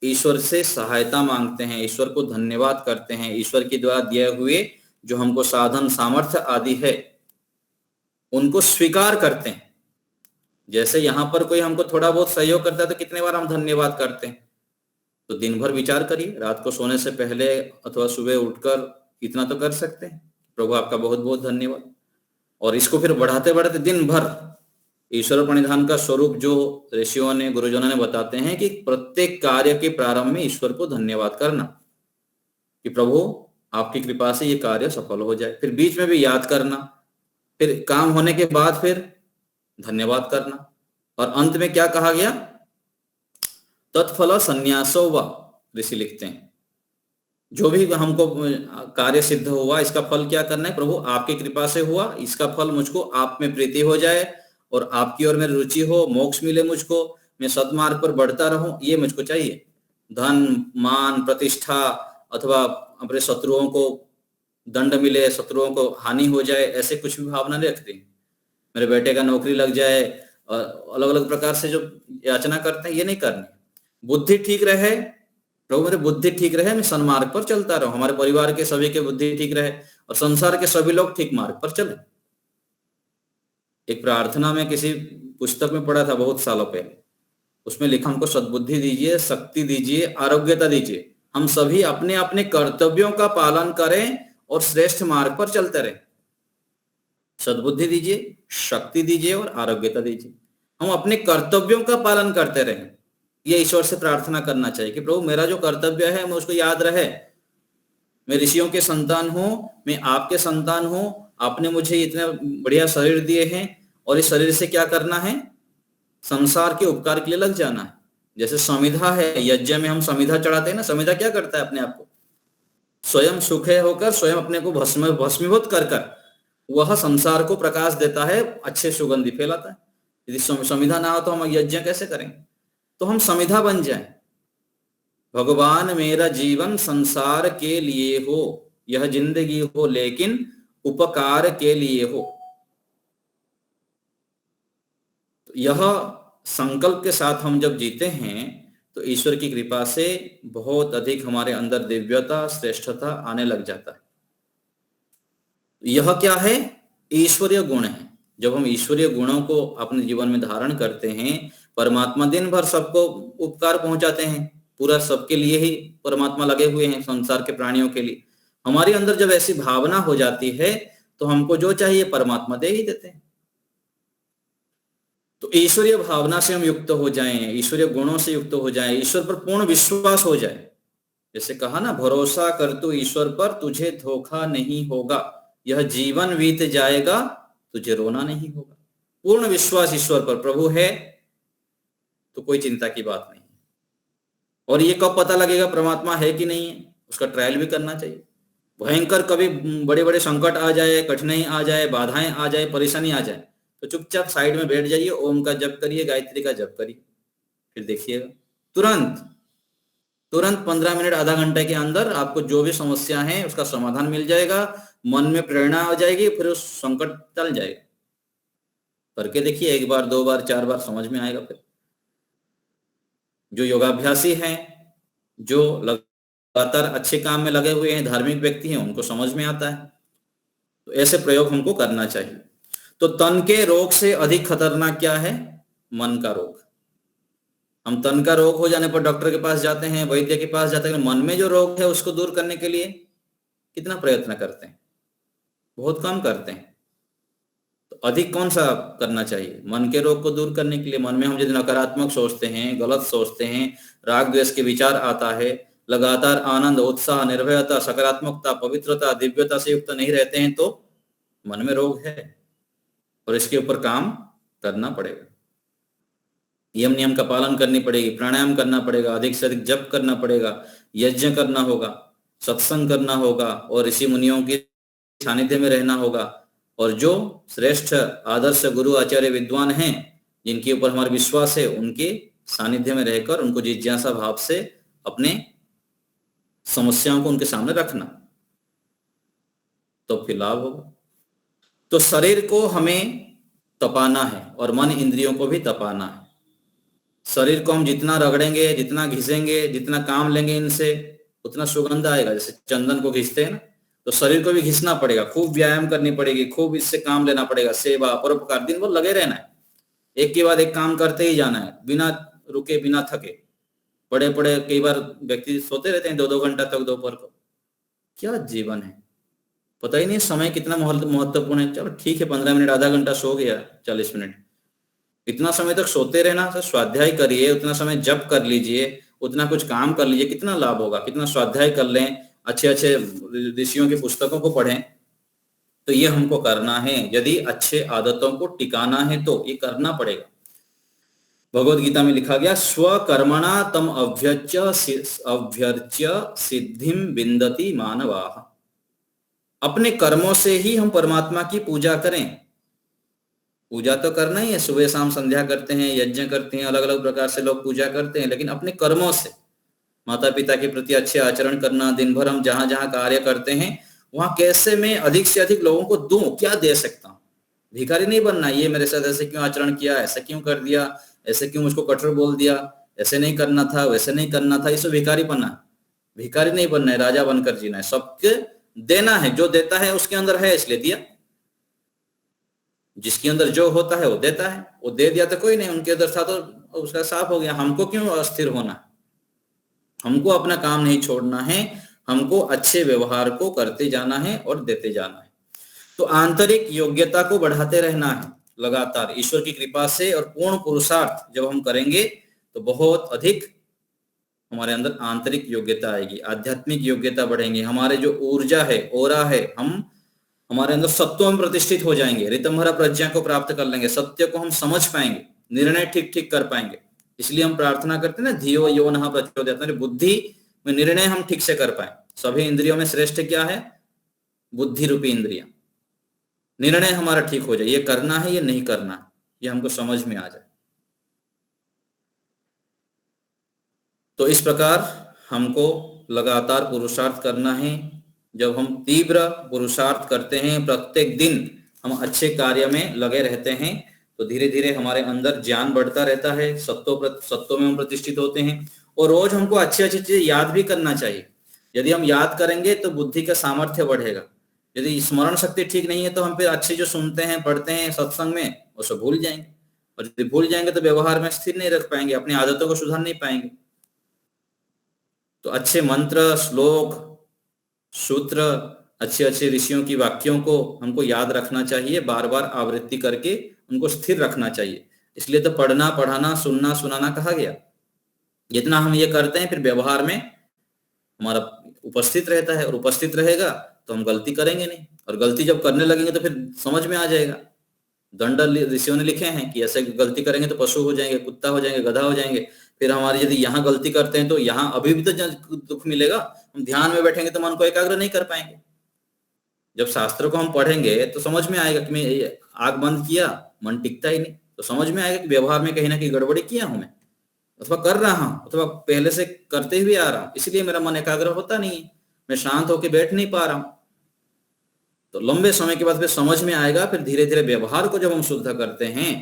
ईश्वर से सहायता मांगते हैं, ईश्वर को धन्यवाद करते हैं, ईश्वर के द्वारा दिए हुए जो हमको साधन सामर्थ्य आदि है उनको स्वीकार करते हैं। जैसे यहाँ पर कोई हमको थोड़ा बहुत सहयोग करता है तो कितने बार हम धन्यवाद करते हैं। तो दिन भर विचार करिए, रात को सोने से पहले अथवा सुबह उठकर इतना तो कर सकते हैं, प्रभु आपका बहुत बहुत धन्यवाद। और इसको फिर बढ़ाते बढ़ाते दिन भर ईश्वर प्रणिधान का स्वरूप जो ऋषियों ने गुरुजनों ने बताते हैं कि प्रत्येक कार्य के प्रारंभ में ईश्वर को धन्यवाद करना कि प्रभु आपकी कृपा से ये कार्य सफल हो जाए। फिर बीच में भी याद करना, फिर काम होने के बाद फिर धन्यवाद करना। और अंत में क्या कहा गया? तत्फल संन्यासो व, ऋषि लिखते हैं जो भी हमको कार्य सिद्ध हुआ इसका फल क्या करना है? प्रभु आपकी कृपा से हुआ, इसका फल मुझको आप में प्रीति हो जाए और आपकी ओर मेरी रुचि हो, मोक्ष मिले मुझको, मैं सत्मार्ग पर बढ़ता रहूं, ये मुझको चाहिए। धन मान प्रतिष्ठा अथवा अपने शत्रुओं को दंड मिले, शत्रुओं को हानि हो जाए, ऐसे कुछ भी भावना नहीं रखती। मेरे बेटे का नौकरी लग जाए, अलग अलग प्रकार से जो याचना करते हैं ये नहीं करनी। बुद्धि ठीक रहे, प्रभु मेरी बुद्धि ठीक रहे, मैं सन्मार्ग पर चलता रहूं, हमारे परिवार के सभी के बुद्धि ठीक रहे और संसार के सभी लोग ठीक मार्ग पर चले। एक प्रार्थना में किसी पुस्तक में पढ़ा था बहुत सालों पहले, उसमें लिखा हमको सद्बुद्धि दीजिए, शक्ति दीजिए, आरोग्यता दीजिए, हम सभी अपने अपने कर्तव्यों का पालन करें और श्रेष्ठ मार्ग पर चलते रहें। सद्बुद्धि दीजिए, शक्ति दीजिए और आरोग्यता दीजिए, हम अपने कर्तव्यों का पालन करते रहें। ये ईश्वर से प्रार्थना करना चाहिए कि प्रभु मेरा जो कर्तव्य है मैं उसको याद रहे, मैं ऋषियों के संतान हूं, मैं आपके संतान हूं, आपने मुझे इतने बढ़िया शरीर दिए हैं और इस शरीर से क्या करना है? संसार के उपकार के लिए लग जाना है। जैसे समिधा है, यज्ञ में हम समिधा चढ़ाते हैं ना, समिधा क्या करता है? अपने आप को स्वयं सुखे होकर स्वयं अपने को भस्मीभूत कर कर वह संसार को प्रकाश देता है, अच्छे सुगंधि फैलाता है। यदि समिधा ना हो तो हम यज्ञ कैसे करेंगे? तो हम समिधा बन जाए। भगवान मेरा जीवन संसार के लिए हो, यह जिंदगी हो लेकिन उपकार के लिए हो। तो यह संकल्प के साथ हम जब जीते हैं तो ईश्वर की कृपा से बहुत अधिक हमारे अंदर दिव्यता, श्रेष्ठता आने लग जाता है। यह क्या है? ईश्वरीय गुण है। जब हम ईश्वरीय गुणों को अपने जीवन में धारण करते हैं, परमात्मा दिन भर सबको उपकार पहुंचाते हैं, पूरा सबके लिए ही परमात्मा लगे हुए हैं, संसार के प्राणियों के लिए। हमारे अंदर जब ऐसी भावना हो जाती है तो हमको जो चाहिए परमात्मा दे ही देते हैं। तो ईश्वरीय भावना से हम युक्त हो जाएं, ईश्वरीय गुणों से युक्त हो जाएं, ईश्वर पर पूर्ण विश्वास हो जाए। जैसे कहा ना, भरोसा कर तू ईश्वर पर, तुझे धोखा नहीं होगा, यह जीवन बीत जाएगा, तुझे रोना नहीं होगा। पूर्ण विश्वास ईश्वर पर, प्रभु है तो कोई चिंता की बात नहीं। और ये कब पता लगेगा परमात्मा है कि नहीं है? उसका ट्रायल भी करना चाहिए। भयंकर कभी बड़े बड़े संकट आ जाए, कठिनाई आ जाए, बाधाएं आ जाए, परेशानी आ जाए तो चुपचाप साइड में बैठ जाइए, ओम का जप करिए, गायत्री का जप करिए, फिर देखिएगा तुरंत 15 मिनट आधा घंटे के अंदर आपको जो भी समस्या है उसका समाधान मिल जाएगा, मन में प्रेरणा आ जाएगी, फिर उस संकट टल जाएगा। करके देखिए, 1 बार 2 बार 4 बार समझ में आएगा। फिर जो योगाभ्यासी हैं, जो लगातार अच्छे काम में लगे हुए हैं, धार्मिक व्यक्ति हैं, उनको समझ में आता है। तो ऐसे प्रयोग हमको करना चाहिए। तो तन के रोग से अधिक खतरनाक क्या है? मन का रोग। हम तन का रोग हो जाने पर डॉक्टर के पास जाते हैं, वैद्य के पास जाते हैं, मन में जो रोग है उसको दूर करने के लिए कितना प्रयत्न करते हैं? बहुत कम करते हैं। तो अधिक कौन सा करना चाहिए? मन के रोग को दूर करने के लिए। मन में हम यदि नकारात्मक सोचते हैं, गलत सोचते हैं, राग द्वेष के विचार आता है, लगातार आनंद, उत्साह, निर्भयता, सकारात्मकता, पवित्रता, दिव्यता से युक्त नहीं रहते हैं तो मन में रोग है और इसके ऊपर काम करना पड़ेगा। यम नियम का पालन करनी पड़ेगी, प्राणायाम करना पड़ेगा, अधिक से अधिक जप करना पड़ेगा, यज्ञ करना होगा, सत्संग करना होगा और ऋषि मुनियों के सानिध्य में रहना होगा। और जो श्रेष्ठ आदर्श गुरु आचार्य विद्वान हैं, जिनके ऊपर हमारा विश्वास है, उनके सानिध्य में रहकर उनको जिज्ञासा भाव से अपने समस्याओं को उनके सामने रखना, तो फिर लाभ होगा। तो शरीर को हमें तपाना है और मन इंद्रियों को भी तपाना है। शरीर को हम जितना रगड़ेंगे, जितना घिसेंगे, जितना काम लेंगे इनसे, उतना सुगंध आएगा। जैसे चंदन को घिसते हैं ना, तो शरीर को भी घिसना पड़ेगा, खूब व्यायाम करनी पड़ेगी, खूब इससे काम लेना पड़ेगा, सेवा परोपकार, दिन भर लगे रहना है, एक के बाद एक काम करते ही जाना है, बिना रुके, बिना थके। बड़े बड़े कई बार व्यक्ति सोते रहते हैं 2-2 घंटा तक दोपहर को। क्या जीवन है, पता ही नहीं समय कितना महत्वपूर्ण है। चलो ठीक है, 15 मिनट, आधा घंटा सो गया, 40 मिनट, इतना समय तक सोते रहना। तो स्वाध्याय करिए, उतना समय जप कर लीजिए, उतना कुछ काम कर लीजिए, कितना लाभ होगा। कितना स्वाध्याय कर लें, अच्छे अच्छे ऋषियों की पुस्तकों को पढ़ें, तो ये हमको करना है। यदि अच्छे आदतों को टिकाना है तो ये करना पड़ेगा। भगवद गीता में लिखा गया, स्वकर्मणा तम अभ्यर्च्य सिद्धिम विन्दति मानवाः। अपने कर्मों से ही हम परमात्मा की पूजा करें। पूजा तो करना ही है, सुबह शाम संध्या करते हैं, यज्ञ करते हैं, अलग अलग प्रकार से लोग पूजा करते हैं, लेकिन अपने कर्मों से माता पिता के प्रति अच्छे आचरण करना। दिन भर हम जहां जहां कार्य करते हैं वहां कैसे मैं अधिक से अधिक लोगों को दूं, क्या दे सकता हूं। भिखारी नहीं बनना, ये मेरे साथ ऐसे क्यों आचरण किया, ऐसा क्यों कर दिया, ऐसे क्यों मुझको कठोर बोल दिया, ऐसे नहीं करना था, वैसे नहीं करना था, इसे भिखारी बनना। भिखारी नहीं बनना है, राजा बनकर जीना है। सबके देना है, जो देता है उसके अंदर है इसलिए दिया। जिसके अंदर जो होता है वो देता है, वो दे दिया तो कोई नहीं, उनके अंदर था तो उसका साफ हो गया। हमको क्यों अस्थिर होना, हमको अपना काम नहीं छोड़ना है, हमको अच्छे व्यवहार को करते जाना है और देते जाना है। तो आंतरिक योग्यता को बढ़ाते रहना है लगातार ईश्वर की कृपा से, और पूर्ण पुरुषार्थ जब हम करेंगे तो बहुत अधिक हमारे अंदर आंतरिक योग्यता आएगी, आध्यात्मिक योग्यता बढ़ेंगे। हमारे जो ऊर्जा है, ओरा है, हमारे अंदर सत्यों में प्रतिष्ठित हो जाएंगे, ऋतंभरा प्रज्ञा को प्राप्त कर लेंगे, सत्य को हम समझ पाएंगे, निर्णय ठीक ठीक कर पाएंगे। इसलिए हम प्रार्थना करते हैं ना, धियो यो नः प्रचोदयात्, बुद्धि में निर्णय हम ठीक से कर पाए। सभी इंद्रियों में श्रेष्ठ क्या है, बुद्धि रूपी इंद्रियां। निर्णय हमारा ठीक हो जाए, ये करना है, ये नहीं करना है, ये हमको समझ में आ जाए। तो इस प्रकार हमको लगातार पुरुषार्थ करना है। जब हम तीव्र पुरुषार्थ करते हैं, प्रत्येक दिन हम अच्छे कार्य में लगे रहते हैं, तो धीरे धीरे हमारे अंदर ज्ञान बढ़ता रहता है, सत्यों में हम प्रतिष्ठित होते हैं। और रोज हमको अच्छी अच्छी चीजें याद भी करना चाहिए। यदि हम याद करेंगे तो बुद्धि का सामर्थ्य बढ़ेगा। यदि स्मरण शक्ति ठीक नहीं है तो हम फिर अच्छे जो सुनते हैं, पढ़ते हैं सत्संग में, वो सब भूल जाएंगे। और यदि भूल जाएंगे तो व्यवहार में स्थिर नहीं रख पाएंगे, अपनी आदतों को सुधार नहीं पाएंगे। तो अच्छे मंत्र, श्लोक, सूत्र, अच्छे अच्छे ऋषियों की वाक्यों को हमको याद रखना चाहिए, बार बार आवृत्ति करके उनको स्थिर रखना चाहिए। इसलिए तो पढ़ना, पढ़ाना, सुनना, सुनाना कहा गया। जितना हम ये करते हैं फिर व्यवहार में हमारा उपस्थित रहता है, और उपस्थित रहेगा तो हम गलती करेंगे नहीं, और गलती जब करने लगेंगे तो फिर समझ में आ जाएगा। दंड ऋषियों ने लिखे हैं कि ऐसे गलती करेंगे तो पशु हो जाएंगे, कुत्ता हो जाएंगे, गधा हो जाएंगे। फिर हमारी यदि यहाँ गलती करते हैं तो यहाँ अभी भी तो दुख मिलेगा। हम ध्यान में बैठेंगे तो मन को एकाग्र नहीं कर पाएंगे। जब शास्त्र को हम पढ़ेंगे तो समझ में आएगा कि मैं आग बंद किया, मन टिकता ही नहीं, तो समझ में आएगा कि व्यवहार में कहीं ना कहीं गड़बड़ी किया हूं मैं, अथवा कर रहा हूं, अथवा पहले से करते हुए आ रहा हूं, इसलिए मेरा मन एकाग्र होता नहीं है, मैं शांत होकर बैठ नहीं पा रहा हूं। तो लंबे समय के बाद फिर समझ में आएगा। फिर धीरे धीरे व्यवहार को जब हम शुद्ध करते हैं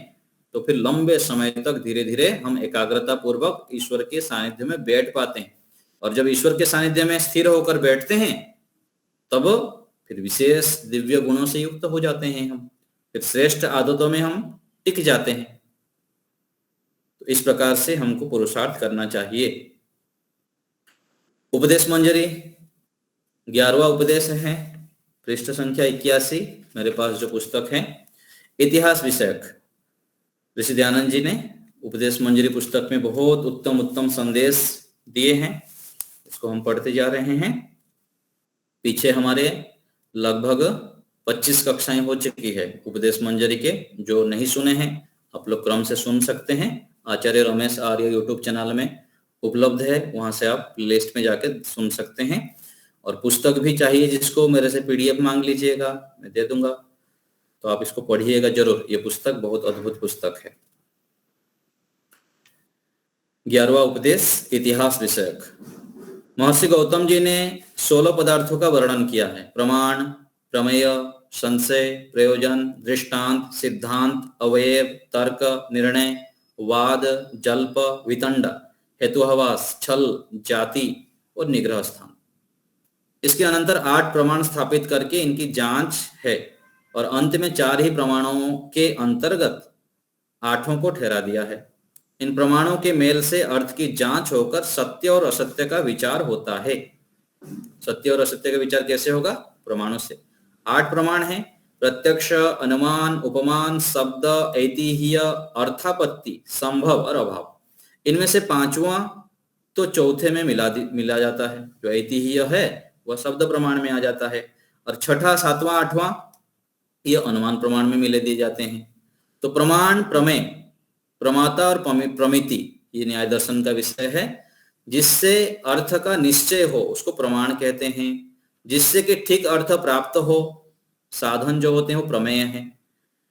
तो फिर लंबे समय तक धीरे धीरे हम एकाग्रता पूर्वक ईश्वर के सानिध्य में बैठ पाते हैं। और जब ईश्वर के सानिध्य में स्थिर होकर बैठते हैं तब फिर विशेष दिव्य गुणों से युक्त हो जाते हैं हम, फिर श्रेष्ठ आदतों में हम टिक जाते हैं। तो इस प्रकार से हमको पुरुषार्थ करना चाहिए। उपदेश मंजरी 11वां उपदेश है, पृष्ठ संख्या 81। मेरे पास जो पुस्तक है इतिहास विषयक, ऋषि दयानंद जी ने उपदेश मंजरी पुस्तक में बहुत उत्तम उत्तम संदेश दिए हैं। इसको हम पढ़ते जा रहे हैं। पीछे हमारे लगभग 25 कक्षाएं हो चुकी है उपदेश मंजरी के। जो नहीं सुने हैं आप लोग क्रम से सुन सकते हैं। आचार्य रमेश आर्य यूट्यूब चैनल में उपलब्ध है, वहां से आप लिस्ट में जाके सुन सकते हैं। और पुस्तक भी चाहिए जिसको, मेरे से PDF मांग लीजिएगा, मैं दे दूंगा, तो आप इसको पढ़िएगा जरूर। ये पुस्तक बहुत अद्भुत पुस्तक है। 11वां उपदेश इतिहास विषयक। महर्षि गौतम जी ने 16 पदार्थों का वर्णन किया है। प्रमाण, प्रमेय, संशय, प्रयोजन, दृष्टांत, सिद्धांत, अवयव, तर्क, निर्णय, वाद, जल्प, वितंड, हेतुहवास, छल, जाति और निग्रह स्थान। इसके अनंतर 8 प्रमाण स्थापित करके इनकी जांच है और अंत में 4 ही प्रमाणों के अंतर्गत 8वां को ठहरा दिया है। इन प्रमाणों के मेल से अर्थ की जांच होकर सत्य और असत्य का विचार होता है। सत्य और असत्य का विचार कैसे होगा? प्रमाणों से। 8 प्रमाण हैं: प्रत्यक्ष, अनुमान, उपमान, शब्द, ऐतिह्य, अर्थापत्ति, संभव और अभाव। इनमें से 5वां तो चौथे में मिला जाता है। जो ऐतिह्य है वह शब्द प्रमाण में आ जाता है और 6ठा, 7वां, 8वां ये अनुमान प्रमाण में मिले दिए जाते हैं। तो प्रमाण, प्रमेय, प्रमाता और प्रमिति ये न्याय दर्शन का विषय है। जिससे अर्थ का निश्चय हो उसको प्रमाण कहते हैं। जिससे कि ठीक अर्थ प्राप्त हो, साधन जो होते हैं वो प्रमेय है।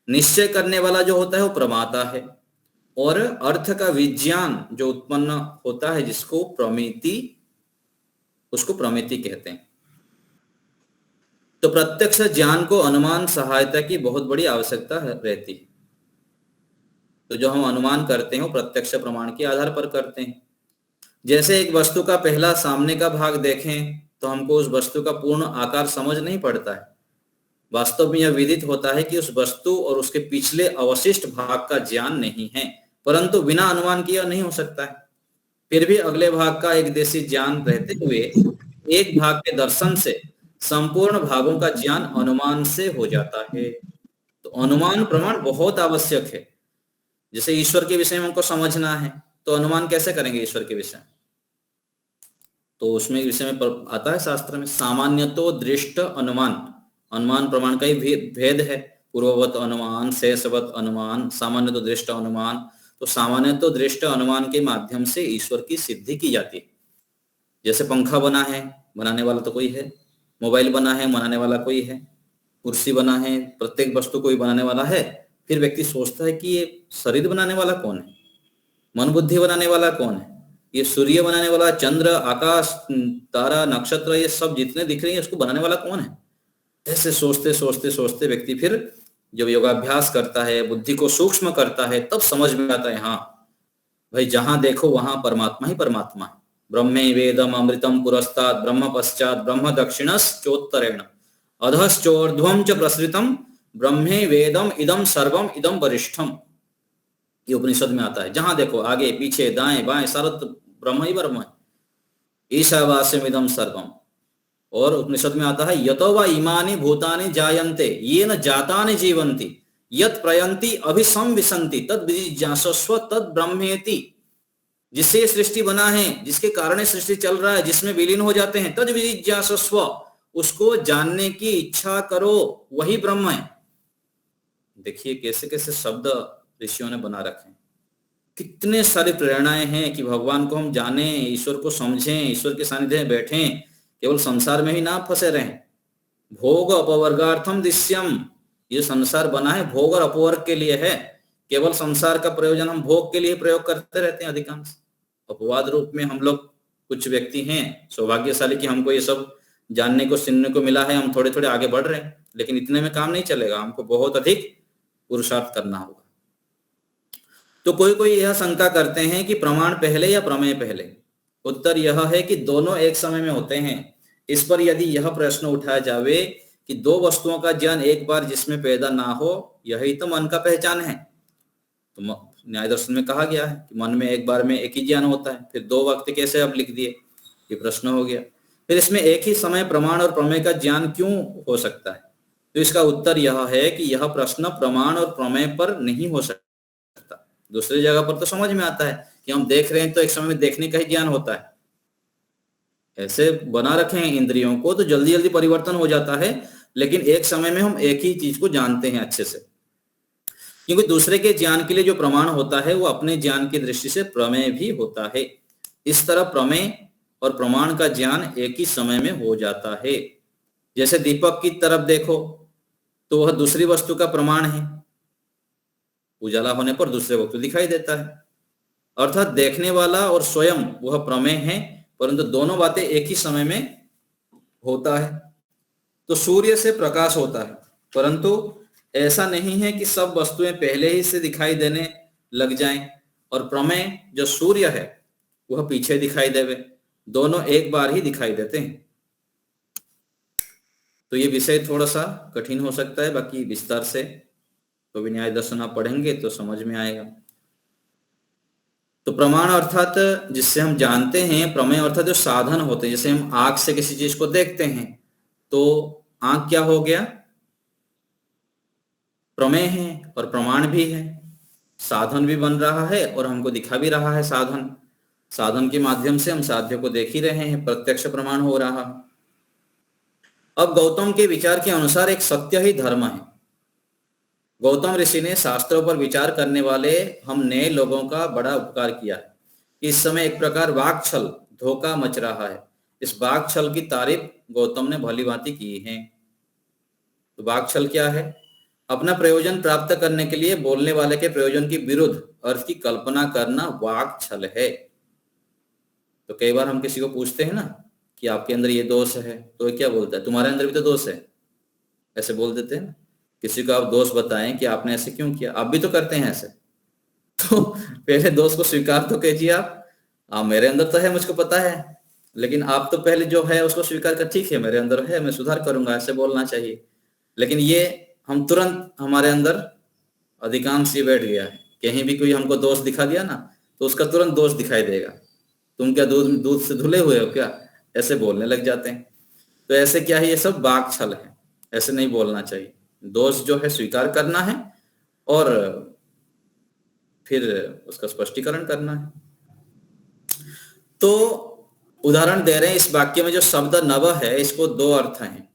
निश्चय करने वाला जो होता है वो प्रमाता है। और अर्थ का विज्ञान जो उत्पन्न होता है जिसको प्रमिति, उसको प्रमिति कहते हैं। तो प्रत्यक्ष ज्ञान को अनुमान सहायता की बहुत बड़ी आवश्यकता रहती है। तो जो हम अनुमान करते हैं वो प्रत्यक्ष प्रमाण के आधार पर करते हैं। जैसे एक वस्तु का पहला सामने का भाग देखें तो हमको उस वस्तु का पूर्ण आकार समझ नहीं पड़ता है। वास्तव में यह विदित होता है कि उस वस्तु और उसके पिछले अवशिष्ट भाग का ज्ञान नहीं है, परंतु बिना अनुमान किया नहीं हो सकता है। फिर भी अगले भाग का एक देशी ज्ञान रहते हुए एक भाग के दर्शन से संपूर्ण भागों का ज्ञान अनुमान से हो जाता है। तो अनुमान प्रमाण बहुत आवश्यक है। जैसे ईश्वर के विषय में हमको समझना है तो अनुमान कैसे करेंगे ईश्वर के विषय? तो उसमें विषय में आता है शास्त्र में सामान्यतो दृष्ट अनुमान। अनुमान प्रमाण का ही भेद है। पूर्ववत अनुमान, शेषवत अनुमान, सामान्यतो दृष्ट अनुमान। तो सामान्यतो दृष्ट अनुमान के माध्यम से ईश्वर की सिद्धि की जाती है। जैसे पंखा बना है, बनाने वाला तो कोई है। मोबाइल बना है, बनाने वाला कोई है। कुर्सी बना है, प्रत्येक वस्तु कोई बनाने वाला है। फिर व्यक्ति सोचता है कि ये शरीर बनाने वाला कौन है, मन बुद्धि बनाने वाला कौन है, ये सूर्य बनाने वाला, चंद्र, आकाश, तारा, नक्षत्र, ये सब जितने दिख रहे हैं इसको बनाने वाला कौन है। ऐसे सोचते सोचते सोचते व्यक्ति फिर जब योगाभ्यास करता है, बुद्धि को सूक्ष्म करता है, तब समझ में आता है हाँ भाई जहां देखो वहां परमात्मा ही परमात्मा है। ब्रह्मे वेदम अमृतम पुरस्तात् ब्रह्म पश्चात ब्रह्म दक्षिणश्चोत्तरेण अधश्चोर्ध्वं च प्रसृतम ब्रह्मे वेदम इदम सर्वम इदम वरिष्ठम। ये उपनिषद में आता है। जहां देखो आगे पीछे दाएं बाएं सारा ब्रह्म ही ब्रह्म है। ईशावास्यम इदम सर्वम। और उपनिषद में आता है यतो वा इमानि भूतानि जायन्ते येन जातानि जीवन्ति यत् प्रयन्ति अभिसंविशन्ति तद् विजिज्ञासस्व तद् ब्रह्मेति। जिससे सृष्टि बना है, जिसके कारण सृष्टि चल रहा है, जिसमें विलीन हो जाते हैं, तद् विजिज्ञासस्व, उसको जानने की इच्छा करो, वही ब्रह्म है। देखिए कैसे कैसे शब्द ऋषियों ने बना रखे हैं। कितने सारी प्रेरणाएं हैं कि भगवान को हम जाने, ईश्वर को समझें, ईश्वर के सानिध्य में बैठें, केवल संसार में ही ना फंसे रहें। भोग अपवर्गार्थम दृश्यम, ये संसार बना है भोग और अपवर्ग के लिए है। केवल संसार का प्रयोजन हम भोग के लिए प्रयोग करते रहते हैं अधिकांश। अपवाद रूप में हम लोग कुछ व्यक्ति हैं सौभाग्यशाली कि हमको ये सब जानने को सुनने को मिला है, हम थोड़े थोड़े आगे बढ़ रहे हैं, लेकिन इतने में काम नहीं चलेगा, हमको बहुत अधिक पुरुषार्थ करना होगा। तो कोई कोई यह शंका करते हैं कि प्रमाण पहले या प्रमेय पहले। उत्तर यह है कि दोनों एक समय में होते हैं। इस पर यदि यह प्रश्न उठाया जावे कि दो वस्तुओं का ज्ञान एक बार जिसमें पैदा ना हो, यही तो मन का पहचान है। तो न्याय दर्शन में कहा गया है कि मन में एक बार में एक ही ज्ञान होता है, फिर दो वक्त कैसे अब लिख दिए, ये प्रश्न हो गया। फिर इसमें एक ही समय प्रमाण और प्रमेय का ज्ञान क्यों हो सकता है? तो इसका उत्तर यह है कि यह प्रश्न प्रमाण और प्रमेय पर नहीं हो सकता। दूसरी जगह पर तो समझ में आता है कि हम देख रहे हैं तो एक समय में देखने का ही ज्ञान होता है। ऐसे बना रखे हैं इंद्रियों को तो जल्दी जल्दी परिवर्तन हो जाता है, लेकिन एक समय में हम एक ही चीज को जानते हैं अच्छे से। क्योंकि दूसरे के ज्ञान के लिए जो प्रमाण होता है वो अपने ज्ञान की दृष्टि से प्रमेय भी होता है। इस तरह प्रमेय और प्रमाण का ज्ञान एक ही समय में हो जाता है। जैसे दीपक की तरफ देखो तो वह दूसरी वस्तु का प्रमाण है, उजाला होने पर दूसरे वस्तु दिखाई देता है। अर्थात देखने वाला और स्वयं वह प्रमेय है, परंतु दोनों बातें एक ही समय में होता है। तो सूर्य से प्रकाश होता है, परंतु ऐसा नहीं है कि सब वस्तुएं पहले ही से दिखाई देने लग जाएं और प्रमेय जो सूर्य है वह पीछे दिखाई देवे, दोनों एक बार ही दिखाई देते हैं। तो ये विषय थोड़ा सा कठिन हो सकता है, बाकी विस्तार से तो भी न्याय दर्शन आप पढ़ेंगे तो समझ में आएगा। तो प्रमाण अर्थात जिससे हम जानते हैं, प्रमेय अर्थात जो साधन होते हैं, जैसे हम आंख से किसी चीज को देखते हैं तो आंख क्या हो गया, प्रमेय है और प्रमाण भी है, साधन भी बन रहा है और हमको दिखा भी रहा है। साधन के माध्यम से हम साध्य को देख ही रहे हैं, प्रत्यक्ष प्रमाण हो रहा। अब गौतम के विचार के अनुसार एक सत्य ही धर्म है। गौतम ऋषि ने शास्त्रों पर विचार करने वाले हम नए लोगों का बड़ा उपकार किया है। इस समय एक प्रकार वाक्छल धोखा मच रहा है। इस वाक्छल की तारीफ गौतम ने भली भांति की है। तो वाक्छल क्या है? अपना प्रयोजन प्राप्त करने के लिए बोलने वाले के प्रयोजन की विरुद्ध अर्थ की कल्पना करना वाक्छल है। तो कई बार हम किसी को पूछते हैं ना कि आपके अंदर ये दोष है, तो क्या बोलता है? तुम्हारे अंदर भी तो दोष है, ऐसे बोल देते हैं। किसी को आप दोष बताएं कि आपने ऐसे क्यों किया, आप भी तो करते हैं ऐसे। तो पहले दोष को स्वीकार तो कीजिए आप मेरे अंदर तो है, मुझको पता है, लेकिन आप तो पहले जो है उसको स्वीकार कर, ठीक है मेरे अंदर है, मैं सुधार करूंगा, ऐसे बोलना चाहिए। लेकिन ये हम तुरंत हमारे अंदर अधिकांश ये बैठ गया है। कहीं भी कोई हमको दोष दिखा दिया ना तो उसका तुरंत दोष दिखाई देगा। तुम क्या दूध से धुले हुए हो क्या, ऐसे बोलने लग जाते हैं। तो ऐसे क्या है, ये सब वाक्छल है, ऐसे नहीं बोलना चाहिए। दोष जो है स्वीकार करना है और फिर उसका स्पष्टीकरण करना है। तो उदाहरण दे रहे हैं, इस वाक्य में जो शब्द नव है इसको दो अर्थ हैं।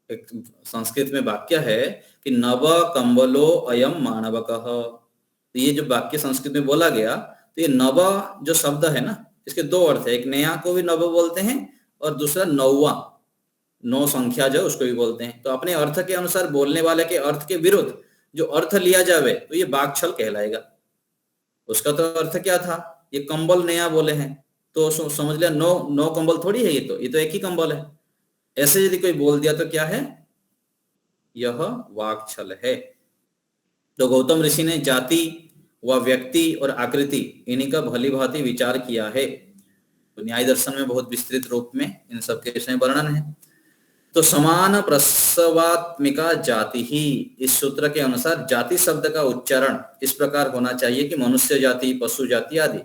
एक संस्कृत में वाक्य है कि नव कंबलो अयम मानवकः। तो ये जो वाक्य संस्कृत में बोला गया, तो ये नव जो शब्द है ना, इसके दो अर्थ है। एक नया को भी नव बोलते हैं और दूसरा नौवा, 9 संख्या जो उसको भी बोलते हैं। तो अपने अर्थ के अनुसार बोलने वाले के अर्थ के विरुद्ध जो अर्थ लिया जावे तो ये वाक्छल कहलाएगा। उसका तो अर्थ क्या था, ये कंबल नया बोले हैं तो समझ लिया 9 कंबल थोड़ी है, ये तो एक ही कंबल है। ऐसे यदि कोई बोल दिया तो क्या है, यह वाक्छल है। तो गौतम ऋषि ने जाति व व्यक्ति और आकृति इन्हीं का भली भांति विचार किया है। तो न्याय दर्शन में बहुत विस्तृत रूप में इन सब के विषय में वर्णन है। तो समान प्रसवात्मिका जाति ही, इस सूत्र के अनुसार जाति शब्द का उच्चारण इस प्रकार होना चाहिए कि मनुष्य जाति, पशु जाति आदि।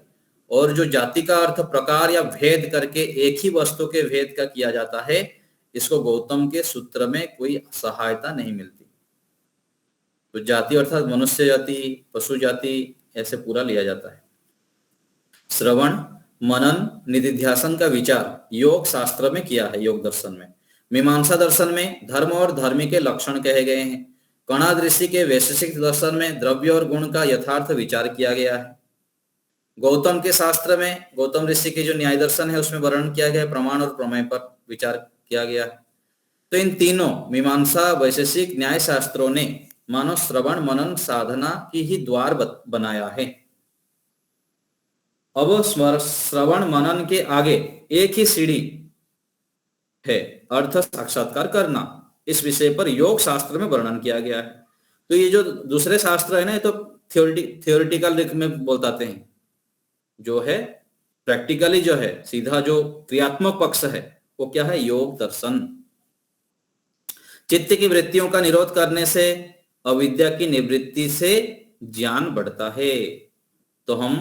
और जो जाति का अर्थ प्रकार या भेद करके एक ही वस्तु के भेद का किया जाता है, इसको गौतम के सूत्र में कोई सहायता नहीं मिलती। तो जाति अर्थात मनुष्य जाति, पशु जाति, ऐसे पूरा लिया जाता है। श्रवण, मनन, निधिध्यासन का विचार योग शास्त्र में किया है, योग दर्शन में। मीमांसा दर्शन में धर्म और धर्मी के लक्षण कहे गए हैं। कणाद ऋषि के वैशेषिक दर्शन में द्रव्य और गुण का यथार्थ विचार किया गया है। गौतम के शास्त्र में, गौतम ऋषि के जो न्याय दर्शन है उसमें वर्णन किया गया है, प्रमाण और प्रमेय पर विचार किया गया है। तो इन तीनों मीमांसा, वैशेषिक, न्याय शास्त्रों ने मानो श्रवण मनन साधना की ही द्वार बनाया है। अब श्रवण मनन के आगे एक ही सीढ़ी है, अर्थ साक्षात्कार करना। इस विषय पर योग शास्त्र में वर्णन किया गया है। तो ये जो दूसरे शास्त्र है ना, ये तो थियोरिटिकल में बताते हैं। जो है प्रैक्टिकली जो है सीधा जो क्रियात्मक पक्ष है वो क्या है, योग दर्शन। चित्त की वृत्तियों का निरोध करने से अविद्या की निवृत्ति से ज्ञान बढ़ता है। तो हम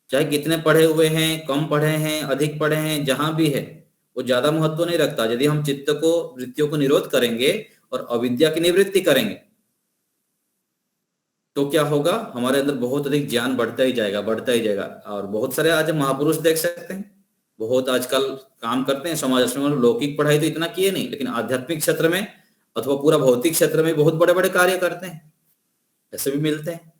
चाहे कितने पढ़े हुए हैं, कम पढ़े हैं, अधिक पढ़े हैं, जहां भी है वो ज्यादा महत्व नहीं रखता। यदि हम चित्त को, वृत्तियों को निरोध करेंगे और अविद्या की निवृत्ति करेंगे तो क्या होगा, हमारे अंदर बहुत अधिक ज्ञान बढ़ता ही जाएगा, बढ़ता ही जाएगा। और बहुत सारे आज महापुरुष देख सकते हैं, बहुत आजकल काम करते हैं समाज में। लौकिक पढ़ाई तो इतना किए नहीं, लेकिन आध्यात्मिक क्षेत्र में अथवा पूरा भौतिक क्षेत्र में बहुत बड़े बड़े कार्य करते हैं, ऐसे भी मिलते हैं।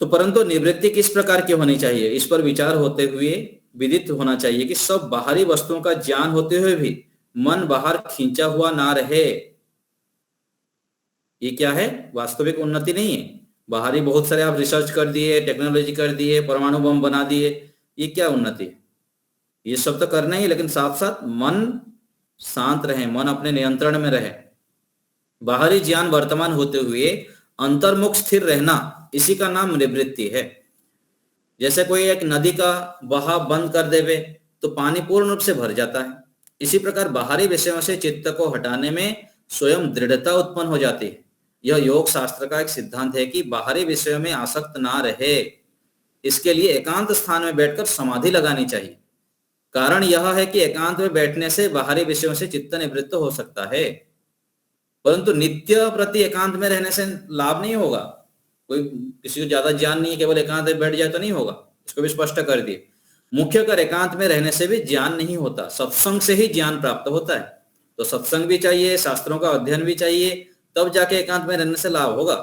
तो परंतु निवृत्ति किस प्रकार की होनी चाहिए, इस पर विचार होते हुए विदित होना चाहिए कि सब बाहरी वस्तुओं का ज्ञान होते हुए भी मन बाहर खींचा हुआ ना रहे। ये क्या है, वास्तविक उन्नति नहीं है। बाहरी बहुत सारे आप रिसर्च कर दिए, टेक्नोलॉजी कर दिए, परमाणु बम बना दिए, ये क्या उन्नति है? ये सब तो करना ही, लेकिन साथ साथ मन शांत रहे, मन अपने नियंत्रण में रहे। बाहरी ज्ञान वर्तमान होते हुए अंतर्मुख स्थिर रहना, इसी का नाम निवृत्ति है। जैसे कोई एक नदी का बहाव बंद कर देवे तो पानी पूर्ण रूप से भर जाता है। इसी प्रकार बाहरी विषयों से चित्त को हटाने में स्वयं दृढ़ता उत्पन्न हो जाती है। यह योग शास्त्र का एक सिद्धांत है कि बाहरी विषयों में आसक्त ना रहे। इसके लिए एकांत स्थान में बैठकर समाधि लगानी चाहिए। कारण यह है कि एकांत में बैठने से बाहरी विषयों से चित्त निवृत्त हो सकता है, परंतु नित्य प्रति एकांत में रहने से लाभ नहीं होगा। कोई किसी को ज्यादा ज्ञान नहीं है, केवल एकांत में बैठ जाए तो नहीं होगा, इसको भी स्पष्ट कर दिए। मुख्य कर एकांत में रहने से भी ज्ञान नहीं होता, सत्संग से ही ज्ञान प्राप्त होता है। तो सत्संग भी चाहिए, शास्त्रों का अध्ययन भी चाहिए, तब जाके एकांत में रहने से लाभ होगा।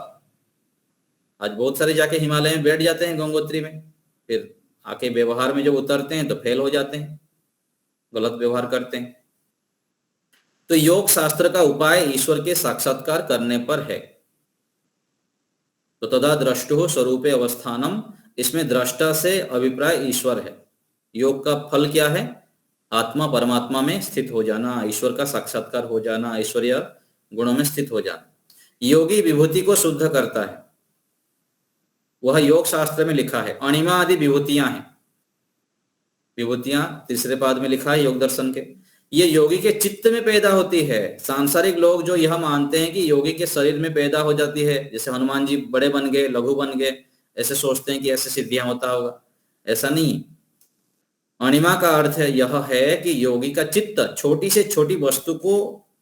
आज बहुत सारे जाके हिमालय में बैठ जाते हैं, गंगोत्री में, फिर आके व्यवहार में जब उतरते हैं तो फेल हो जाते हैं, गलत व्यवहार करते हैं। तो योग शास्त्र का उपाय ईश्वर के साक्षात्कार करने पर है। तो तदा द्रष्टुः स्वरूपे अवस्थानम, इसमें दृष्टा से अभिप्राय ईश्वर है। योग का फल क्या है? आत्मा परमात्मा में स्थित हो जाना, ईश्वर का साक्षात्कार हो जाना, ईश्वरीय गुणों में स्थित हो जाना। योगी विभूति को शुद्ध करता है, वह योग शास्त्र में लिखा है। अणिमा आदि विभूतियां हैं, विभूतियां तीसरे पाद में लिखा है योग दर्शन के। ये योगी के चित्त में पैदा होती है। सांसारिक लोग जो यह मानते हैं कि योगी के शरीर में पैदा हो जाती है, जैसे हनुमान जी बड़े बन गए, लघु बन गए, ऐसे सोचते हैं कि ऐसे सिद्धियां होता होगा। ऐसा नहीं। अणिमा का अर्थ है यह है कि योगी का चित्त छोटी से छोटी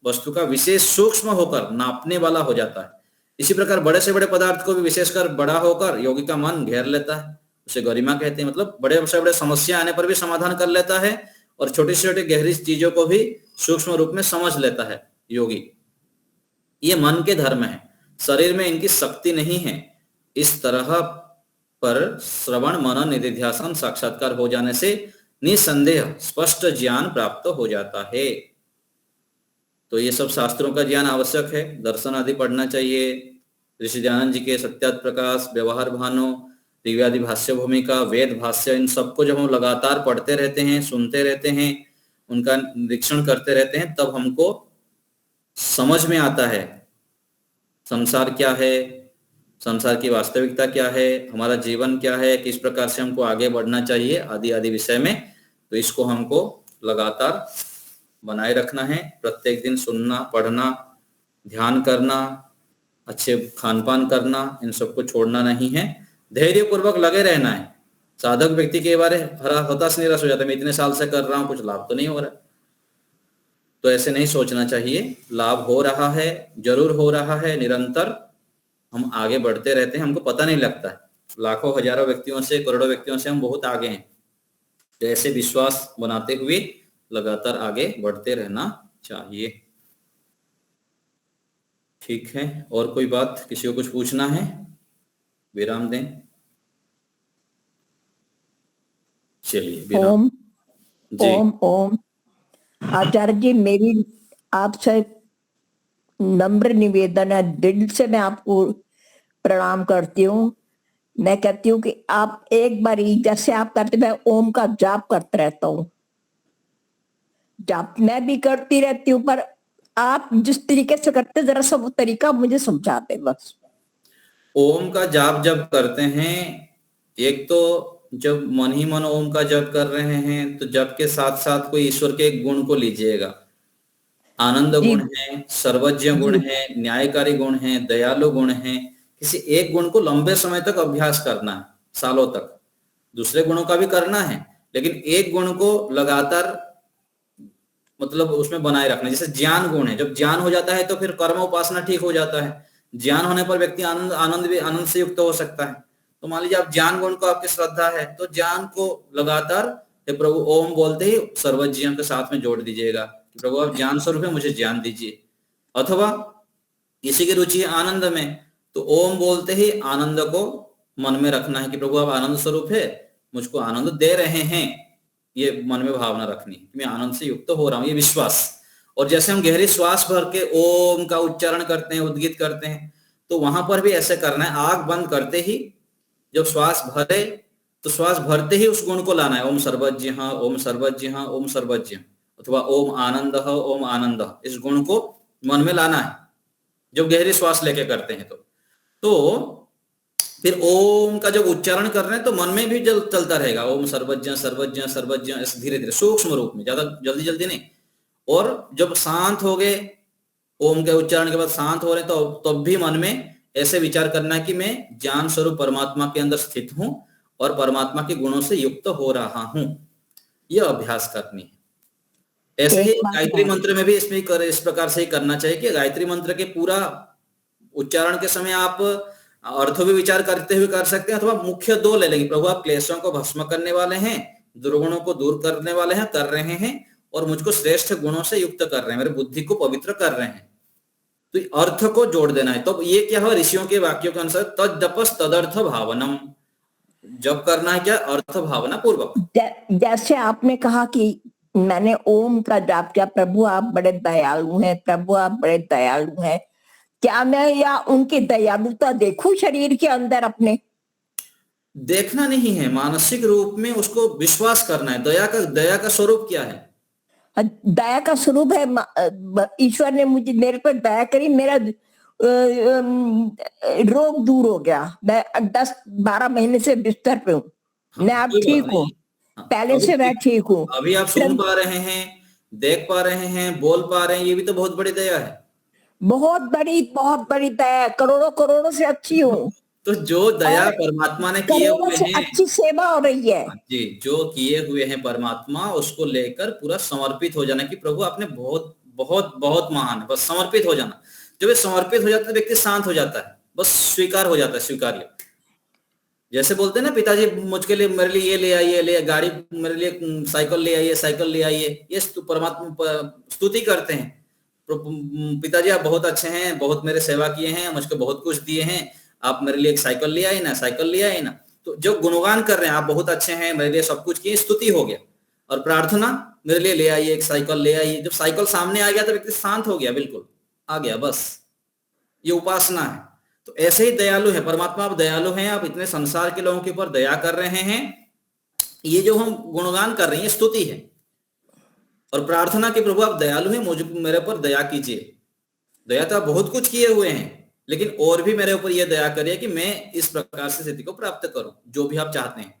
वस्तु का विशेष सूक्ष्म होकर नापने वाला हो जाता है। इसी प्रकार बड़े से बड़े पदार्थ को भी विशेषकर बड़ा होकर योगी का मन घेर लेता है, उसे गरिमा कहते हैं। मतलब बड़े से बड़े समस्या आने पर भी समाधान कर लेता है और छोटी से छोटी गहरी चीजों को भी सूक्ष्म रूप में समझ लेता है योगी। ये मन के धर्म है, शरीर में इनकी शक्ति नहीं है। इस तरह पर श्रवण मनन निधिध्यासन साक्षात्कार हो जाने से निसंदेह स्पष्ट ज्ञान प्राप्त हो जाता है। तो ये सब शास्त्रों का ज्ञान आवश्यक है। दर्शन आदि पढ़ना चाहिए। ऋषि दयानंद जी के सत्यार्थ प्रकाश, व्यवहार भानु, दिव्यादि भाष्य भूमिका, वेद भाष्य, इन सबको जब हम लगातार पढ़ते रहते हैं, सुनते रहते हैं, उनका निरीक्षण करते रहते हैं, तब हमको समझ में आता है संसार क्या है, संसार की वास्तविकता क्या है, हमारा जीवन क्या है, किस प्रकार से हमको आगे बढ़ना चाहिए, आदि आदि विषय में। तो इसको हमको लगातार बनाए रखना है। प्रत्येक दिन सुनना, पढ़ना, ध्यान करना, अच्छे खान पान करना, इन सबको छोड़ना नहीं है। धैर्य पूर्वक लगे रहना है। साधक व्यक्ति के बारे हताश निराश हो जाता है, मैं इतने साल से कर रहा हूं, कुछ लाभ तो नहीं हो रहा। तो ऐसे नहीं सोचना चाहिए। लाभ हो रहा है, जरूर हो रहा है। निरंतर हम आगे बढ़ते रहते हैं, हमको पता नहीं लगता है। लाखों हजारों व्यक्तियों से, करोड़ों व्यक्तियों से हम बहुत आगे हैं। तो ऐसे विश्वास बनाते हुए लगातार आगे बढ़ते रहना चाहिए। ठीक है, और कोई बात, किसी को कुछ पूछना है? विराम दें। चलिए विराम। ओम जी। ओम ओम। आचार्य जी, मेरी आपसे नम्र निवेदन है, दिल से मैं आपको प्रणाम करती हूँ। मैं कहती हूँ कि आप एक बार जैसे आप करते, मैं ओम का जाप करते रहता हूँ। जाप मैं भी करती रहती हूँ, पर आप जिस तरीके से करते, जरा सा वो तरीका मुझे समझाते बस। ओम का जाप जब करते हैं, एक तो जब मन ही मन ओम का जप कर रहे हैं, तो जप के साथ साथ कोई ईश्वर के एक गुण को लीजिएगा। आनंद गुण है, सर्वज्ञ गुण है, न्यायकारी गुण है, दयालु गुण है। किसी एक गुण को लंबे समय तक अभ्यास करना है, सालों तक। दूसरे गुणों का भी करना है, लेकिन एक गुण को लगातार मतलब उसमें बनाए रखना। जैसे ज्ञान गुण है, जब ज्ञान हो जाता है तो फिर कर्म उपासना ठीक हो जाता है। ज्ञान होने पर व्यक्ति आनंद से युक्त हो सकता है। तो मान लीजिए आप ज्ञान गुण को, आपकी श्रद्धा है, तो ज्ञान को लगातार प्रभु ओम बोलते ही सर्वज्ञ के साथ में जोड़ दीजिएगा। प्रभु आप ज्ञान स्वरूप है, मुझे ज्ञान दीजिए। अथवा किसी की रुचि है आनंद में, तो ओम बोलते ही आनंद को मन में रखना है कि प्रभु आप आनंद स्वरूप है, मुझको आनंद दे रहे हैं। ये मन में भावना रखनी है, मैं आनंद से युक्त हो रहा हूं, ये विश्वास। और जैसे हम गहरी श्वास भर के ओम का उच्चारण करते हैं, उद्गीत करते हैं, तो वहां पर भी ऐसे करना है। आंख बंद करते ही जब श्वास भरे, तो श्वास भरते ही उस गुण को लाना है। ओम सर्वज्ञ, ओम सर्वज्ञ, ओम सर्वज्ञ, अथवा ओम आनंद, ओम आनंद, इस गुण को मन में लाना है। जब गहरी श्वास लेके करते हैं तो फिर ओम का जब उच्चारण कर रहे हैं तो मन में भी चलता रहेगा, ओम सर्वज्ञ सर्वज्ञ सर्वज्ञ, ऐसे धीरे धीरे सूक्ष्म रूप में, ज्यादा जल्दी जल्दी नहीं। और जब शांत हो गए, ओम के उच्चारण के बाद शांत हो रहे तो तब भी मन में ऐसे विचार करना है कि मैं ज्ञान स्वरूप परमात्मा के अंदर स्थित हूं और परमात्मा के गुणों से युक्त हो रहा हूं। यह अभ्यास करनी है। ऐसे ही गायत्री मंत्र में भी इस प्रकार से ही करना चाहिए कि गायत्री मंत्र के पूरा उच्चारण के समय आप अर्थ भी विचार करते हुए कर सकते हैं, अथवा मुख्य दो ले लेंगे, प्रभु आप क्लेशों को भस्म करने वाले हैं, दुर्गुणों को दूर करने वाले हैं, कर रहे हैं, और मुझको श्रेष्ठ गुणों से युक्त कर रहे हैं, मेरे बुद्धि को पवित्र कर रहे हैं। तो अर्थ को जोड़ देना है। तो ये क्या हुआ, ऋषियों के वाक्यों के अनुसार तद्जपस तदर्थ भावनम, जब करना है क्या, अर्थ भावना पूर्वक। जैसे आपने कहा कि मैंने ओम का जाप किया, प्रभु आप बड़े दयालु हैं, प्रभु आप बड़े दयालु हैं, क्या मैं या उनकी दयालुता देखूं शरीर के अंदर अपने? देखना नहीं है, मानसिक रूप में उसको विश्वास करना है। दया का स्वरूप क्या है? दया का स्वरूप है ईश्वर ने मुझे मेरे पर दया करी, मेरा रोग दूर हो गया, मैं 10-12 महीने से बिस्तर पे हूँ, मैं अब ठीक हूँ, पहले से मैं ठीक हूँ। अभी आप सुन पा रहे हैं, देख पा रहे हैं, बोल पा रहे हैं, ये भी तो बहुत बड़ी दया है। बहुत बड़ी दया, करोड़ों से अच्छी हूँ। तो जो दया परमात्मा ने किए हुए हैं, अच्छी सेवा हो रही है जी, जो किए हुए हैं परमात्मा, उसको लेकर पूरा समर्पित हो जाना कि प्रभु आपने बहुत बहुत बहुत महान है, बस समर्पित हो जाना। जब ये समर्पित हो जाता है व्यक्ति शांत हो जाता है, बस स्वीकार हो जाता है, स्वीकार्य। जैसे बोलते हैं ना, पिताजी मुझके लिए, मेरे लिए ये ले आइए, ले गाड़ी, मेरे लिए साइकिल ले आइए, साइकिल ले आइए, ये परमात्मा स्तुति करते हैं, पिताजी आप बहुत अच्छे हैं, बहुत मेरे सेवा किए हैं, मुझको बहुत कुछ दिए हैं, आप मेरे लिए एक साइकिल ले आए ना, साइकिल ले आए ना। तो जो गुणगान कर रहे हैं, आप बहुत अच्छे हैं, मेरे लिए सब कुछ किए, स्तुति हो गया। और प्रार्थना, मेरे लिए ले आइए एक साइकिल, ले आइए। जब साइकिल सामने आ गया तो व्यक्ति शांत हो गया, बिल्कुल आ गया, बस ये उपासना है। तो ऐसे ही दयालु है परमात्मा, आप दयालु हैं, आप इतने संसार के लोगों के ऊपर दया कर रहे हैं। ये जो हम गुणगान कर रहे हैं, स्तुति है। और प्रार्थना के प्रभु आप दयालु हैं, मुझे मेरे पर दया कीजिए। दया तो आप बहुत कुछ किए हुए हैं, लेकिन और भी मेरे ऊपर यह दया करिए कि मैं इस प्रकार से स्थिति को प्राप्त करूं, जो भी आप चाहते हैं।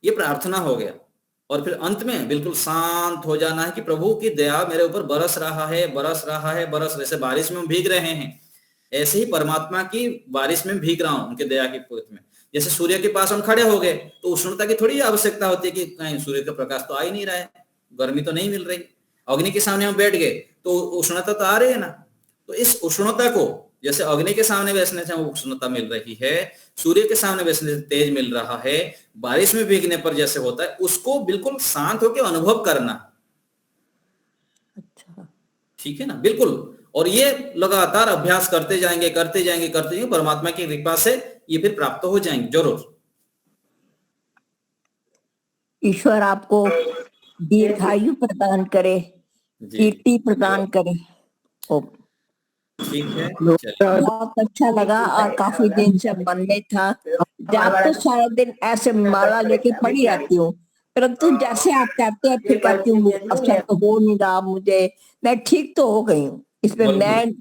ये प्रार्थना हो गया। और फिर अंत में बिल्कुल शांत हो जाना है कि प्रभु की दया मेरे ऊपर बरस रहा है, बरस रहा है, बरस। जैसे बारिश में हम भीग रहे हैं, ऐसे ही परमात्मा की बारिश में भीग रहा हूं, उनके दया की पूर्ति में। जैसे सूर्य के पास हम खड़े हो गए तो उष्णता की थोड़ी आवश्यकता होती है कि कहीं सूर्य का प्रकाश तो आ ही नहीं रहा है, गर्मी तो नहीं मिल रही। अग्नि के सामने हम बैठ गए तो उष्णता तो आ रही है ना। तो इस उष्णता को, जैसे अग्नि के सामने बैठने से उष्णता मिल रही है, सूर्य के सामने बैठने से तेज मिल रहा है, बारिश में भीगने पर जैसे होता है, उसको बिल्कुल शांत होकर अनुभव करना। अच्छा, ठीक है ना, बिल्कुल। और ये लगातार अभ्यास करते जाएंगे, करते जाएंगे, करते जाएंगे, परमात्मा की कृपा से ये फिर प्राप्त हो जाएंगे जरूर। ईश्वर आपको दीर्घायु प्रदान करे, कीर्ति प्रदान करे। ठीक है, बहुत अच्छा लगा। और काफी दिन से मन में था, जब तो सारा दिन ऐसे माला लेके पड़ी रहती हूँ, परंतु जैसे आप कहते हैं फिर कहती हूँ अच्छा तो हो नहीं रहा मुझे, मैं ठीक तो हो गई हूँ, इसमें मैं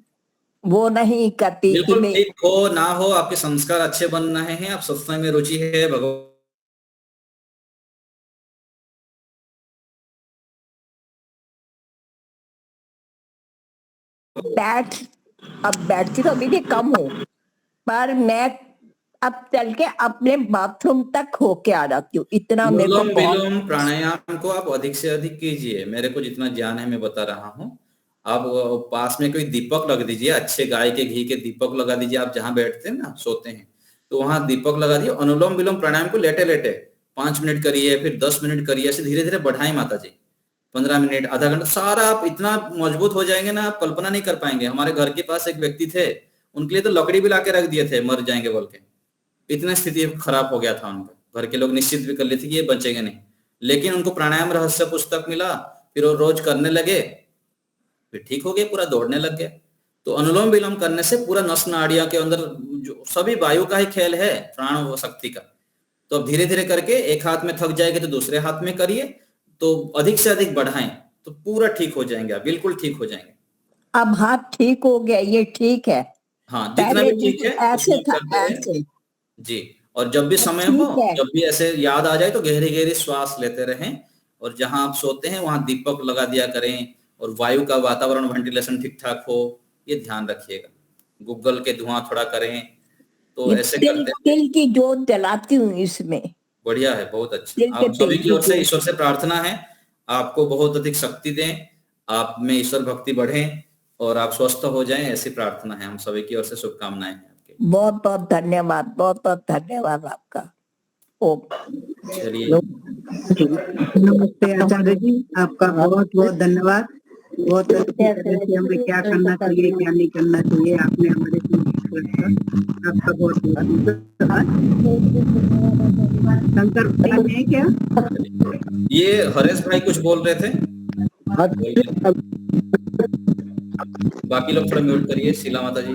वो नहीं करती कि मैं ठीक हो ना हो, आपके संस्कार अच्छे बन रहे हैं, आप सत्संग में रुचि है, भगवान अब बैठती तो अभी भी कम हूँ, पर मैं अब चल के अपने बाथरूम तक होके आ जाती हूँ। इतना मेरे को विलोम प्राणायाम को आप अधिक से अधिक कीजिए। मेरे को जितना ज्ञान है मैं बता रहा हूँ। आप पास में कोई दीपक लगा दीजिए, अच्छे गाय के घी के दीपक लगा दीजिए। आप जहाँ बैठते हैं ना, सोते हैं, तो वहां दीपक लगा दिए। अनुलोम विलोम प्राणायाम को लेटे लेटे 5 मिनट करिए, फिर 10 मिनट करिए, ऐसे धीरे धीरे बढ़ाएं माता जी। 15 मिनट, आधा घंटा, सारा आप इतना मजबूत हो जाएंगे ना, आप कल्पना नहीं कर पाएंगे। हमारे घर के पास एक व्यक्ति थे, उनके लिए तो लकड़ी भी लाके रख दिए थे, मर जाएंगे बोल के। इतना स्थिति खराब हो गया था उनका। घर के लोग निश्चित भी कर लिए थे कि ये बचेंगे नहीं, लेकिन उनको प्राणायाम रहस्य पुस्तक मिला, फिर वो रोज करने लगे, फिर ठीक हो गए, पूरा दौड़ने लग गए। तो अनुलोम विलोम करने से पूरा नस नाड़ियों के अंदर जो सभी वायु का ही खेल है, प्राण व शक्ति का। तो अब धीरे धीरे करके एक हाथ में थक जाएंगे तो दूसरे हाथ में करिए, तो अधिक से अधिक बढ़ाएं तो पूरा ठीक हो जाएंगे, बिल्कुल ठीक हो जाएंगे। अब हाथ ठीक हो गया, ये ठीक है। हाँ, जितना पहले भी ठीक है ऐसे उसमें था, करते रहे। ऐसे। जी, और जब भी समय हो, ठीक है। जब भी ऐसे याद आ जाए तो गहरी गहरी श्वास लेते रहें, और जहां आप सोते हैं वहां दीपक लगा दिया करें, और वायु का वातावरण वेंटिलेशन ठीक ठाक हो, ये ध्यान रखिएगा। गूगल के धुआं थोड़ा करें, तो ये ऐसे तिल करते हैं। तिल की जोत जलाती हूँ इसमें, बढ़िया है, बहुत अच्छा। तिल के आप तेल सभी की की ओर से जोत। ईश्वर से प्रार्थना है, आपको बहुत अधिक शक्ति दें, आप में ईश्वर भक्ति बढ़े और आप स्वस्थ हो जाएं, ऐसी प्रार्थना है। हम सभी की ओर से शुभकामनाएं हैं आपके। बहुत बहुत धन्यवाद, बहुत बहुत धन्यवाद आपका। ओम। चलिए, नमस्ते आचार्य जी, आपका बहुत बहुत धन्यवाद। बहुत अच्छी तरह से हमें क्या करना चाहिए, क्या नहीं करना चाहिए, आपने हमारे को रखा। आपका बहुत बहुत धन्यवाद। शंकर भाई है क्या? ये हरेश भाई कुछ बोल रहे थे, बोलिए। बाकी लोग थोड़ा म्यूट करिए। शीला माता जी,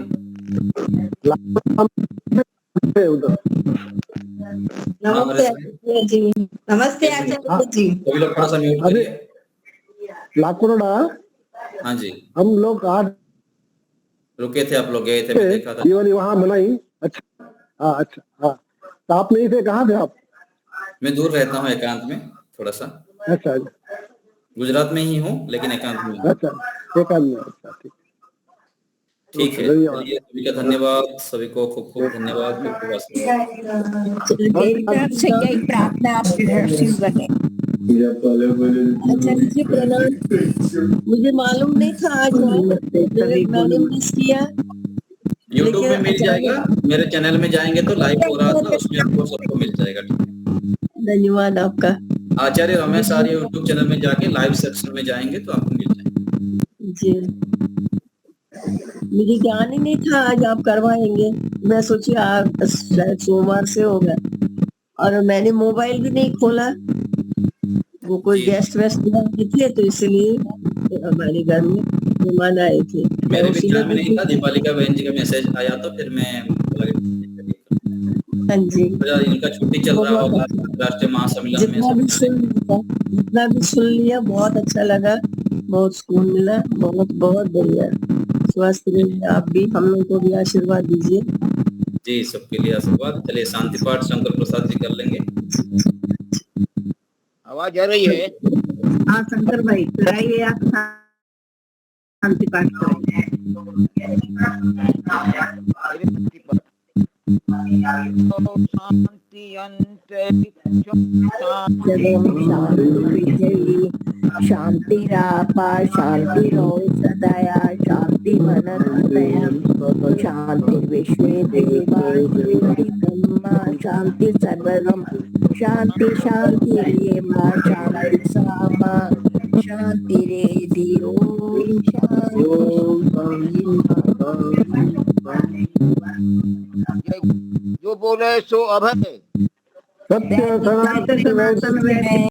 नमस्ते आचार्य जी। नमस्ते आचार्य जी। सभी लोग थोड़ा सा म्यूट करिए। लाकुड़ा हाँ जी, हम लोग आज रुके थे, आप लोग गए थे, मैं देखा था। दिवाली वहाँ मनाई। अच्छा, हाँ, अच्छा, हाँ। तो आप नहीं थे, कहाँ थे आप? मैं दूर रहता हूँ, एकांत में थोड़ा सा। अच्छा, गुजरात में ही हूँ, लेकिन एकांत में हूँ। अच्छा, एक आदमी। अच्छा, ठीक। ठीक है, धन्यवाद। चलिए, सभी का धन्यवाद, सभी को खूब खूब धन्यवाद, खूब खूब आशीर्वाद। मेरी तरफ से यही प्रार्थना आपकी नसीब बने। आचार्य जी प्रणाम। मुझे मालूम नहीं था आज मैंने मिस किया। यूट्यूब में मिल लेकिन जाएगा, मेरे चैनल में जाएंगे तो लाइव हो रहा था, उसमें आपको सबको मिल जाएगा। ठीक है, धन्यवाद आपका आचार्य रमेश आर्य यूट्यूब चैनल में जाके लाइव सेक्शन में जाएंगे तो आपको मिल जाएगा। जी। मुझे ज्ञान ही नहीं था आज आप करवाएंगे। मैं सोची आप शायद सोमवार से होगा, और मैंने मोबाइल भी नहीं खोला। वो कोई जी। गेस्ट वेस्ट नहीं थे, तो इसलिए हमारे घर में मेहमान आए थे। मेरे भी उसी ध्यान में नहीं था, में दीपालिका बहन जी का मैसेज आया तो फिर मैं हाँ जी, इनका छुट्टी चल रहा बहुत होगा अच्छा। राष्ट्रीय महासम्मेलन में, जितना सब भी चले। जितना भी सुन लिया बहुत अच्छा लगा, बहुत सुकून मिला, बहुत बहुत बढ़िया। स्वस्थ रहिए आप भी, हम लोग को भी आशीर्वाद दीजिए। जी, सबके लिए आशीर्वाद। चलिए, शांति पाठ शंकर प्रसाद जी कर लेंगे। आवाज आ रही है? हाँ शंकर भाई, कराइए आप शांति पाठ करें। शांति शांतिरापा शांतिरोय सदया शांति मनोदयम् शांति विश्वे देवा शांति ब्रह्मा शांति सर्वम शांति शांति मा शांति सामा शांति रेधि ओम जो बोले सो अभय। सत्य सनातन वैष्णव